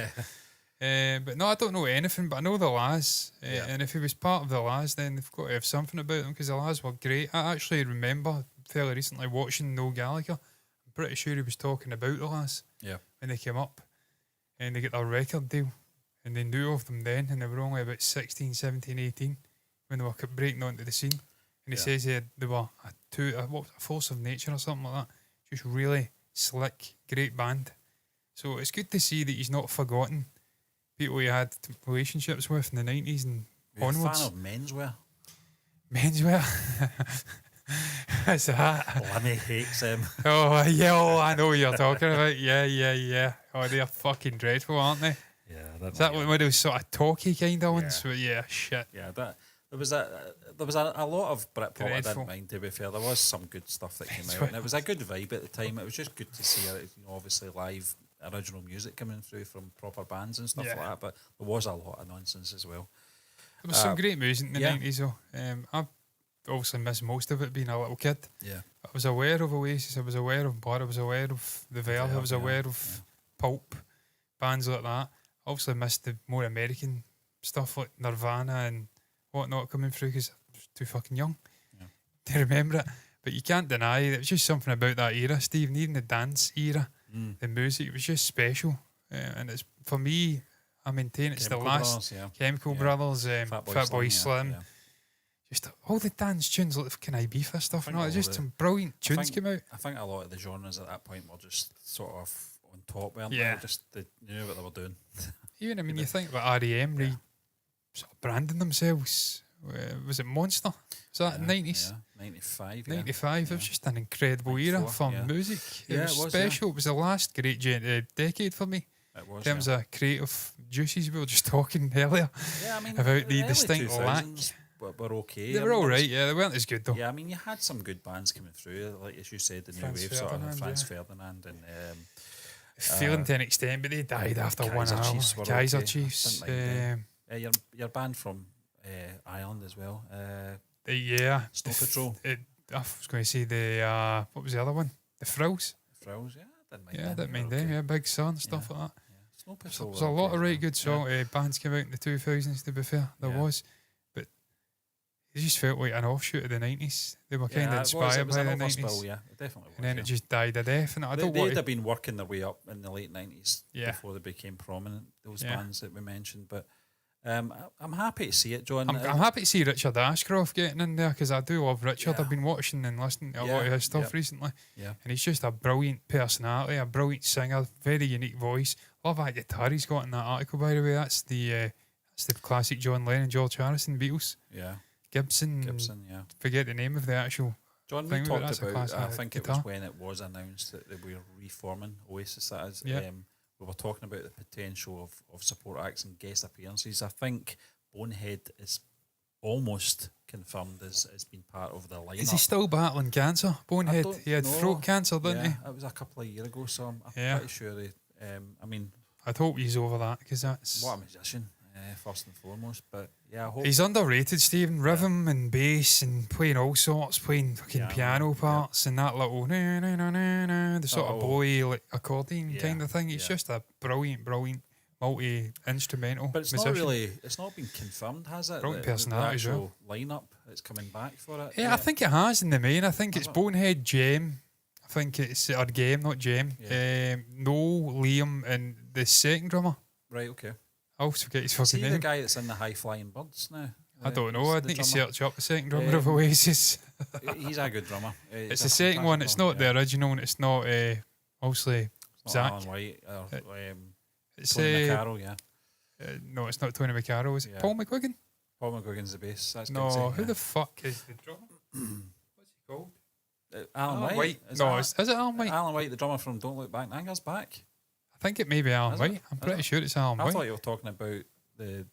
But no, I don't know anything, but I know the Laz. And if he was part of the Laz, then they've got to have something about them because the Laz were great. I actually remember fairly recently watching Noel Gallagher. I'm pretty sure he was talking about the Laz when they came up and they got their record deal. And they knew of them then, and they were only about 16, 17, 18 when they were breaking onto the scene. And he says they were a force of nature or something like that. Just really slick, great band. So it's good to see that he's not forgotten people he had relationships with in the 90s and onwards.
Fan of menswear?
Menswear? What's that?
Lemmy hates them.
Oh, yeah, I know what you're talking about. Yeah. Oh, they're fucking dreadful, aren't they?
Yeah.
Is that one of those sort of talky kind of ones? But shit.
Yeah, there was a lot of Britpop I didn't mind, to be fair. There was some good stuff that came out, and it was a good vibe at the time. It was just good to see, obviously live original music coming through from proper bands and stuff like that, but there was a lot of nonsense as well.
There was some great music in the 90s though. I obviously missed most of it being a little kid.
Yeah.
I was aware of Oasis, I was aware of Blur, I was aware of The Verve, I was aware of Pulp, bands like that. I obviously missed the more American stuff like Nirvana and whatnot coming through because I was too fucking young to remember it. But you can't deny it was just something about that era, Steve, even the dance era, the music, it was just special. And it's for me, I maintain it's
Chemical
the last
Brothers, yeah.
Chemical
Yeah.
Brothers, Fatboy Slim.
Yeah.
Just all the dance tunes like fucking Ibiza stuff.
think
No,
all
just
the-
some brilliant tunes
think-
came out.
I think a lot of the genres at that point were just sort of on top, weren't
Yeah.
they? Just they knew what they were doing.
Even I mean, you think about R.E.M. Sort of branding themselves. Was it Monster? Was that
Yeah,
90s?
Yeah. 95. Yeah.
95. It was just an incredible era
94,
for
yeah.
music. It
Yeah,
was
it was,
special. It was the last great decade for me.
It was.
In terms of creative juices, we were just talking earlier
yeah, I mean,
about the
early
distinct lack.
2000s were okay.
They
I
were
mean,
all
there was-
right, yeah. They weren't as good though.
Yeah, I mean, you had some good bands coming through, like as you said, the new
Franz
wave sort of
Ferdinand,
Franz
yeah.
Ferdinand and
Feeling to an extent, but they died after one
Kaiser
hour.
Chiefs were
Kaiser
okay. I
Chiefs.
didn't mind them. Your band from Ireland as well,
Yeah.
Snow Patrol,
I was going to say what was the other one? The Frills.
Frills. Yeah, I didn't mind
Yeah, I
them.
didn't mind
They were
them.
okay.
Yeah, Big Sun, stuff like that.
Yeah. Snow
There's
Patrol.
a lot of right good bands came out in the 2000s, to be fair. There
Yeah.
was. But it just felt like an offshoot of the 90s. They were kind of inspired by the 90s.
Spill, yeah, it definitely was.
And then
yeah.
it just died a death. And I don't
They'd
want to.
have been working their way up in the late 90s
Yeah.
before they became prominent, those
Yeah.
bands that we mentioned. But I'm happy to see it, John.
I'm happy to see Richard Ashcroft getting in there because I do love Richard.
Yeah.
I've been watching and listening to a lot
Yeah,
of his stuff
yeah.
recently.
Yeah.
And he's just a brilliant personality, a brilliant singer, very unique voice. Love that guitar he's got in that article, by the way. That's the classic John Lennon, George Harrison, Beatles.
Yeah.
Gibson.
Yeah.
Forget the name of the actual.
John, we
Thing with it,
talked
that's a
about, I
classic
think it
guitar.
was when it was announced that they were reforming Oasis, that is.
Yeah.
We were talking about the potential of support acts and guest appearances. I think Bonehead is almost confirmed as being part of the lineup.
Is he still battling cancer? Bonehead.
don't
He had
know.
throat cancer, didn't
Yeah, it was a couple of years ago, so I'm
Yeah.
pretty sure he, I mean,
he? I'd hope he's over that because that's.
what a musician, first and foremost. But yeah, I hope.
He's underrated, Stephen. Rhythm and bass and playing all sorts, playing fucking piano
yeah.
parts and that little the sort of
Oh.
boy like accordion
Yeah,
kind of thing. He's
yeah.
just a brilliant multi-instrumental
But it's
musician.
not really. It's not been confirmed, has it?
Brilliant
The
personality as
actual lineup that's coming back for it.
Yeah, I think it has in the main. I think it's
it?
Bonehead, Jem. I think it's or Game, not Jem.
Yeah.
Noel, Liam, and the second drummer.
Right. Okay.
I always forget his fucking
See the
name.
guy that's in the High Flying Birds now.
I don't know. I'd
The
need to
drummer.
search up the second drummer of Oasis.
He's a good drummer.
It's the second one. It's not the original, and it's not obviously Zach.
Alan White or
It's
Tony McCarroll. Yeah.
no, it's not Tony McCarroll. Is it
Yeah.
Paul McGuigan?
Paul McGuigan's the bass. That's
No,
good,
who the fuck is the drummer? What's he called?
Alan White.
No, is it Alan White?
Alan White, the drummer from Don't Look Back. Nanga's back.
I think it may be Alan
Is it?
White. I'm
Is
pretty
it?
sure it's Alan
I
White.
thought you were talking about the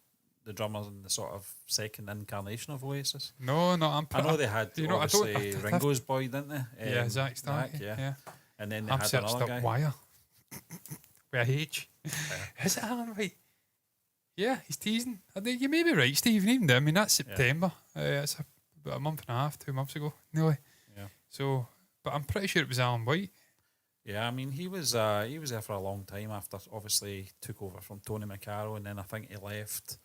drummers in the sort of second incarnation of Oasis.
No, I'm
I know they had
you know, I don't-
obviously
I-
Ringo's boy, didn't they?
yeah, Zach Stark.
yeah. And then they
I've
had
searched
another
up
guy.
Wire. With a H. Is it Alan White? Yeah, he's teasing. I think you may be right, Steve. Named him. I mean, that's September. It's about a month and a half, 2 months ago, nearly.
Yeah.
So, but I'm pretty sure it was Alan White.
Yeah, I mean he was there for a long time after obviously took over from Tony McCarroll, and then I think he left.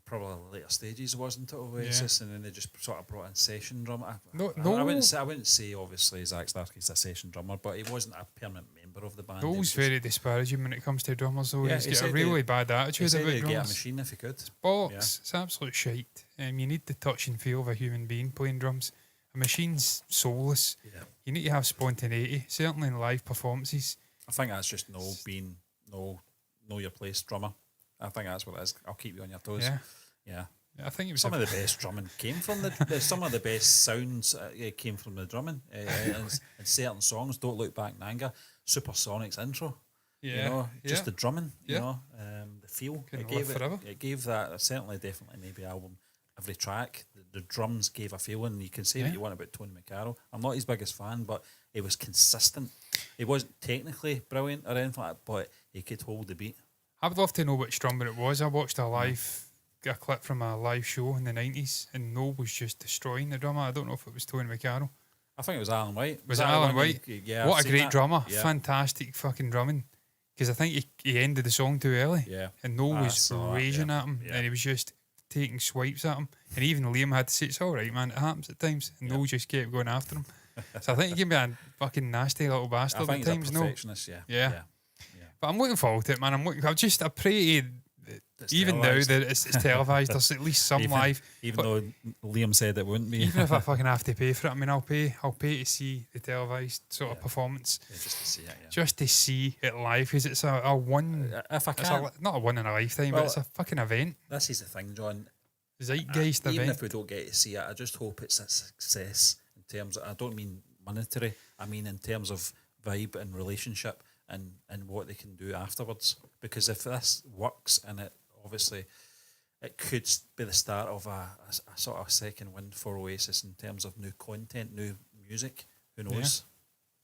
Probably later stages, wasn't it, Oasis, and then they just sort of brought in session drummer.
No.
I wouldn't say obviously Zach Starkey's a session drummer, but he wasn't a permanent member of the band. He was
Noel's
just-
very disparaging when it comes to drummers, though.
Yeah,
He's
he
got a
said
really bad
He
attitude
said
about
he'd get a
drummers.
machine if he could.
Bollocks.
Yeah.
It's absolute shite. You need the touch and feel of a human being playing drums. A machine's soulless.
Yeah.
You need to have spontaneity, certainly in live performances.
I think that's just know your place drummer. I think that's what it is. I'll keep you on your toes. Yeah.
I think it was
Some of the best drumming came from some of the best sounds came from the drumming. In certain songs, Don't Look Back, Nanga, Supersonic's intro. You know, just the drumming. You know, the feel.
Couldn't live forever.
It gave that definitely maybe album. Every track, the drums gave a feeling. You can say what you want about Tony McCarroll. I'm not his biggest fan, but he was consistent. He wasn't technically brilliant or anything like that, but he could hold the beat.
I would love to know which drummer it was. I watched a clip from a live show in the 90s, and Noel was just destroying the drummer. I don't know if it was Tony McCarroll.
I think it was Alan White.
Was it
that the
Alan
one
White?
Yeah.
What
I've
a
seen
great
that.
drummer.
Yeah.
Fantastic fucking drumming. Because I think he ended the song too early.
Yeah.
And Noel
I
was
saw that,
raging
yeah.
at him,
Yeah.
and he was just taking swipes at him. And even Liam had to say, it's all right, man, it happens at times. And Noel just kept going after him. So I think he can be a fucking nasty little bastard
I think
at
he's
times,
a
no?
perfectionist,
Yeah. But But I'm looking forward to it, man. I pray to, even
televised.
now that it's televised, there's at least some live.
Even though Liam said it wouldn't be.
Even if I fucking have to pay for it, I mean, I'll pay to see the televised sort of performance.
Yeah, just to see it, yeah.
Just to see it live, because it's a one.
If I
It's
can,
not a one in a lifetime, but it's a fucking event.
this is the thing, John.
Zeitgeist
Even
event.
if we don't get to see it, I just hope it's a success in terms of, I don't mean monetary, I mean in terms of vibe and relationship and what they can do afterwards. Because if this works, and it obviously it could be the start of a sort of second wind for Oasis in terms of new content, new music. Who knows?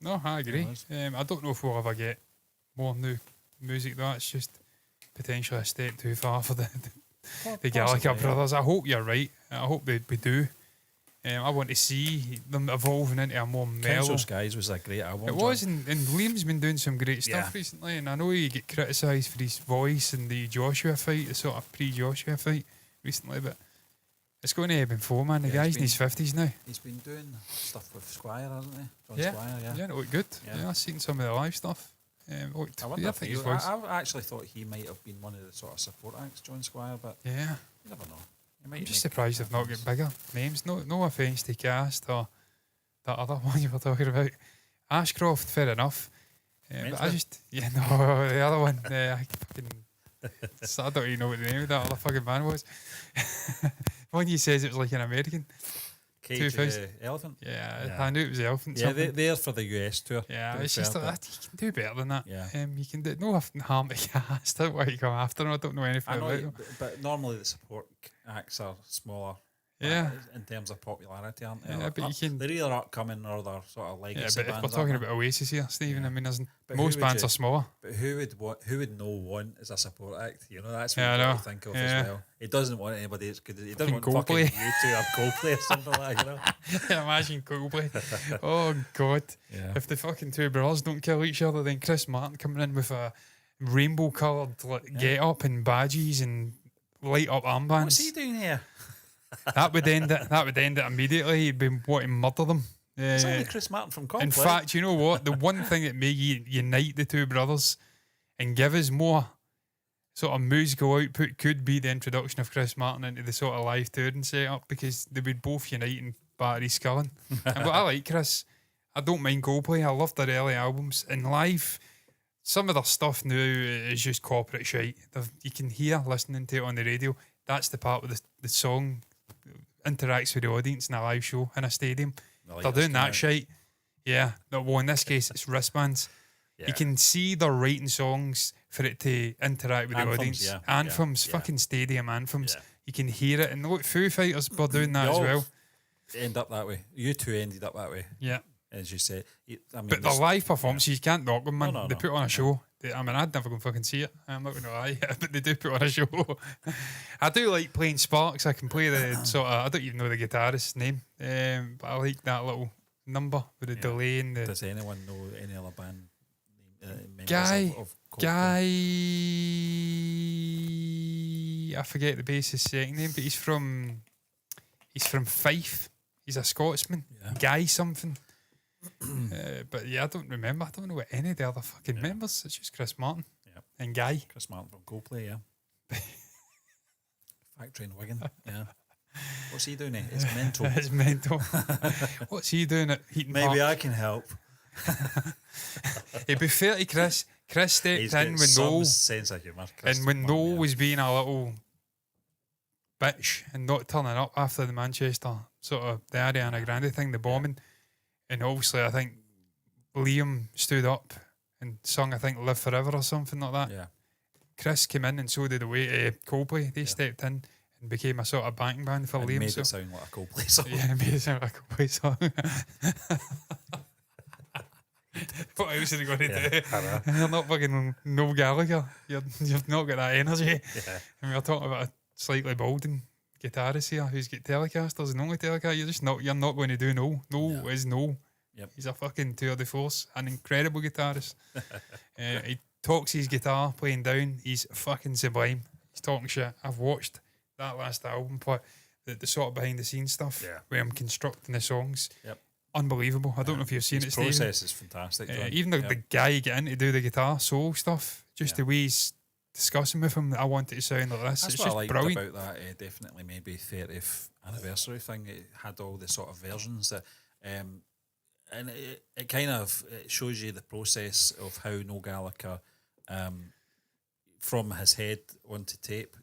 No, I agree.
knows?
I don't know if we'll ever get more new music though. It's just potentially a step too far for the Gallagher brothers. I hope you're right. I hope we do. I want to see them evolving into a more mellow.
Council Skies was a great album.
It was, and Liam's been doing some great stuff
Yeah.
recently, and I know he get criticised for his voice in the Joshua fight, the sort of pre-Joshua fight recently, but it's going to ebb and flow, man. The
Yeah,
guy's
he's
in his 50s now.
He's been doing stuff with Squire, hasn't he? John
Yeah.
Squire,
Yeah, it looked good.
Yeah.
Yeah, I've seen some of the live stuff.
I wonder if
think
he,
his voice.
I actually thought he might have been one of the sort of support acts, John Squire, but
Yeah.
you never know. He might
I'm just
make
surprised they've not got bigger names. No offence to Cast or that other one you were talking about. Ashcroft, fair enough. But I
Mensmith?
just, no, the other one. I don't even know what the name of that other fucking band was. One you says it was like an American.
Cage
Two-Faced.
Elephant.
Yeah, I knew it was the Elephant.
Yeah,
something.
they're for the US tour.
Yeah,
to be
it's just
fair,
that you can do better than that.
Yeah.
You can do no harm to Cast. I don't want to come after them. I don't know anything
I know,
about them.
but normally the support acts are smaller.
Yeah.
In terms of popularity, aren't they?
Yeah,
Or
but you can-
they're either upcoming or they're sort of
Yeah,
legacy
but if we're
bands.
talking
aren't
about Oasis here, Stephen,
Yeah.
I mean,
But
most
who would
bands
you-
are smaller.
they? But who would know one as a support act? You know, that's what
Yeah, I
you got
know.
to think of
Yeah.
as well. He doesn't want anybody that's good. He doesn't want
Coldplay.
fucking U2 or Coldplay or something like that, you know?
Imagine Coldplay. Oh, God.
Yeah.
If the fucking two brothers don't kill each other, then Chris Martin coming in with a rainbow coloured get up and badges and light up armbands.
What's he doing here?
That would end it. That would end it immediately. He'd be wanting to murder them.
It's only Chris Martin from Coldplay.
In fact, you know what? The one thing that may unite the two brothers and give us more sort of musical output could be the introduction of Chris Martin into the sort of live touring setup, because they would both unite in Battery Sculling. But I like Chris. I don't mind Coldplay. I love their early albums. And live, some of their stuff now is just corporate shite. You can hear listening to it on the radio. That's the part where the song interacts with the audience in a live show in a stadium. They're doing that shite. Yeah. No, well, in this case, it's wristbands.
Yeah.
You can see they're writing songs for it to interact with
Anthems,
the audience.
yeah.
Anthems,
Yeah.
fucking stadium anthems.
Yeah.
You can hear it. And look, Foo Fighters were doing that
They
as
all
well.
End up that way. You two ended up that way,
Yeah.
as you say. I mean,
But the live performances, you can't knock them, man.
No,
They
no.
put on a show. I mean, I'd never go fucking see it. I'm not going to lie. But they do put on a show. I do like playing Sparks. I can play the sort of, I don't even know the guitarist's name. But I like that little number with the delay and the...
Does anyone know any other band members
Guy,
of Coldplay?
I forget the bassist's second name, but he's from Fife. He's a Scotsman.
Yeah.
Guy something. But yeah, I don't remember. I don't know what any of the other fucking members. It's just Chris Martin and Guy.
Chris Martin from Coldplay, yeah. Factory in Wigan, yeah. What's he doing? It's mental.
It's mental. What's he doing at Heaton
Maybe
Park?
I can help.
It'd be fair to Chris. Chris stepped
He's
in
got
when
some
Noel,
sense of humour. Chris
and when
Martin,
Noel
yeah.
was being a little bitch and not turning up after the Manchester sort of the Ariana Grande thing, the bombing, and obviously I think Liam stood up and sung, I think, "Live Forever" or something like that.
Yeah.
Chris came in and so did Coldplay. They stepped in and became a sort of backing band for
And
Liam.
made
So
it sound like a Coldplay song.
yeah, made it sound like a Coldplay song. What else are they going to do?
I know.
You're not fucking Noel Gallagher. You've not got that energy.
Yeah.
And we're talking about a slightly balding guitarist here who's got Telecasters and only Telecaster. You're not going to do Noel. Noel is Noel.
Yep.
He's a fucking tour de force, an incredible guitarist. He talks his guitar playing down. He's fucking sublime. He's talking shit. I've watched that last album, but the sort of behind the scenes stuff where I'm constructing the songs.
Yep.
Unbelievable. I don't know if you've seen
His
it, Stephen.
process is fantastic. John.
Even the guy getting to do the guitar solo stuff, just the way he's discussing with him that I want it to sound like this.
That's
It's
what
just
I liked
brilliant.
about that. Definitely, maybe 30th anniversary thing. It had all the sort of versions that, and it kind of it shows you the process of how Noel Gallagher, from his head onto tape.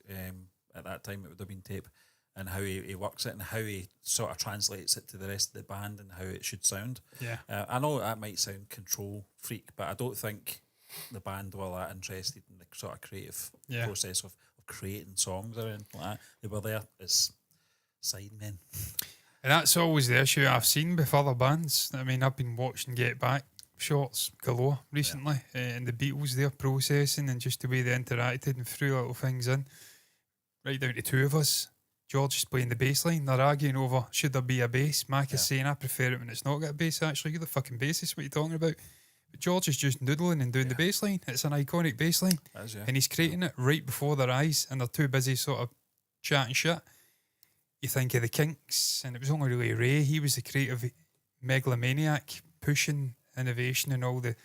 At that time, it would have been tape, and how he works it and how he sort of translates it to the rest of the band and how it should sound.
Yeah.
I know that might sound control freak, but I don't think the band were that interested in the sort of creative process of creating songs or anything like that. They were there as side men.
And that's always the issue I've seen with other bands. I mean, I've been watching Get Back shots galore recently, and the Beatles, their processing and just the way they interacted and threw little things in, right down to two of us. George is playing the bass line. They're arguing over should there be a bass. Mac is saying I prefer it when it's not got a bass. Actually, you're the fucking bassist. What are you talking about? But George is just noodling and doing the bass line. It's an iconic bass line, and he's creating it right before their eyes, and they're too busy sort of chatting shit. You think of the Kinks, and it was only really Ray. He was the creative megalomaniac pushing innovation in all the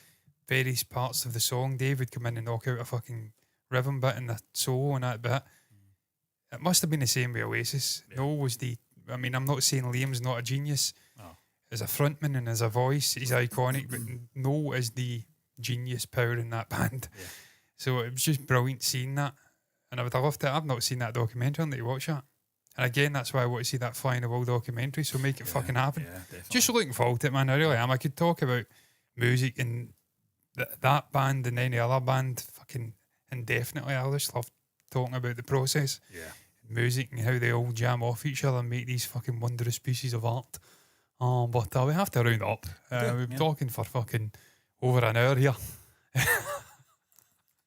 various parts of the song. Dave would come in and knock out a fucking rhythm bit and the solo and that bit. It must have been the same with Oasis. Noel was I mean, I'm not saying Liam's not a genius.
Oh.
As a frontman and as a voice, he's iconic, but Noel is the genius power in that band. Yeah. So it was just brilliant seeing that. And I would have loved it. I've not seen that documentary. I'll need to watch that. And again, that's why I want to see that Fly in the Wall documentary, so make it fucking happen.
Yeah,
just looking forward to it, man. I really am. I could talk about music and that band and any other band fucking indefinitely. I just love talking about the process.
Yeah.
Music and how they all jam off each other and make these fucking wondrous pieces of art. But we have to round up. We've been talking for fucking over an hour here.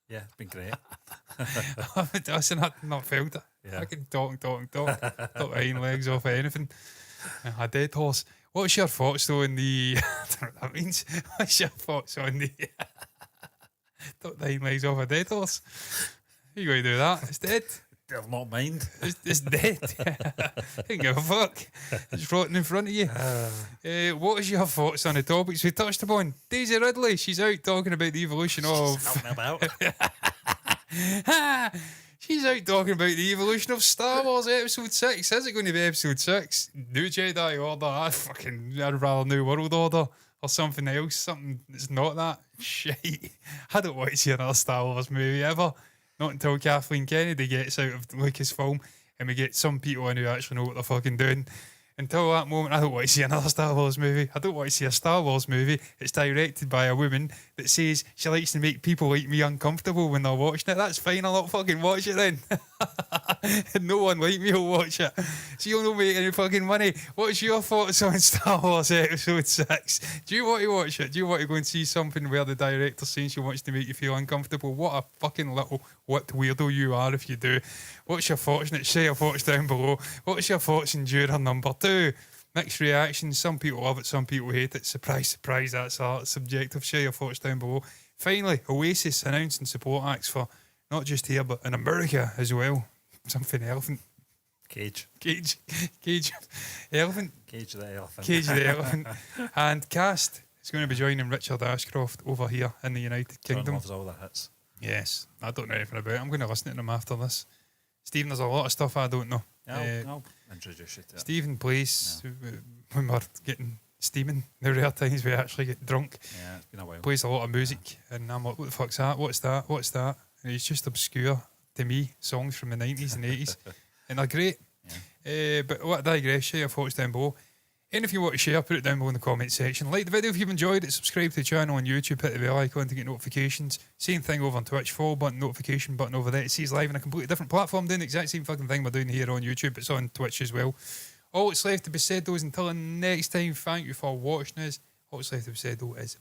Yeah, it's been great.
I've not felt it.
Yeah.
I can talk. Talk hind legs off of anything. A dead horse. What's your thoughts though in the... I don't know what that means. What's your thoughts on the... talk the hind legs off a dead horse? How you going to do that? It's dead.
I've not mind.
It's dead. I don't give a fuck. It's rotting in front of you. What is your thoughts on the topics we touched upon? Daisy Ridley, she's out talking about the evolution of...
Out and about.
She's out talking about the evolution of Star Wars Episode 6. Is it going to be Episode 6? New Jedi Order. I'd rather New World Order or something else. Something that's not that. Shite. I don't want to see another Star Wars movie ever. Not until Kathleen Kennedy gets out of Lucasfilm and we get some people in who actually know what they're fucking doing. Until that moment, I don't want to see another Star Wars movie. I don't want to see a Star Wars movie that's directed by a woman that says she likes to make people like me uncomfortable when they're watching it. That's fine, I'll not fucking watch it then. And no one like me will watch it. So you'll not make any fucking money. What's your thoughts on Star Wars Episode 6? Do you want to watch it? Do you want to go and see something where the director's saying she wants to make you feel uncomfortable? What a fucking little whipped weirdo you are if you do. What's your thoughts on it? Share your thoughts down below. What's your thoughts on Juror number 2? Mixed reactions. Some people love it, some people hate it. Surprise, surprise, that's subjective. Share your thoughts down below. Finally, Oasis announcing support acts for not just here but in America as well. Something elephant.
Cage.
Elephant.
Cage the elephant.
Cage the elephant. And Cast is going to be joining Richard Ashcroft over here in the United Kingdom.
John loves all the hits.
Yes, I don't know anything about it. I'm going to listen to them after this. Stephen, there's a lot of stuff I don't know.
Yeah, I'll introduce you to it.
Stephen plays when we're getting steaming. The rare times we actually get drunk.
Yeah, it's been a while.
Plays a lot of music, and I'm like, what the fuck's that? What's that? And it's just obscure to me songs from the 90s and 80s, and they're great. Yeah. But what I digress, share your thoughts down below. And if you want to share, put it down below in the comment section. Like the video if you've enjoyed it, subscribe to the channel on YouTube, hit the bell icon to get notifications. Same thing over on Twitch, follow button, notification button over there. It sees live on a completely different platform, doing the exact same fucking thing we're doing here on YouTube. It's on Twitch as well. All that's left to be said though is until the next time, thank you for watching us. All that's left to be said though is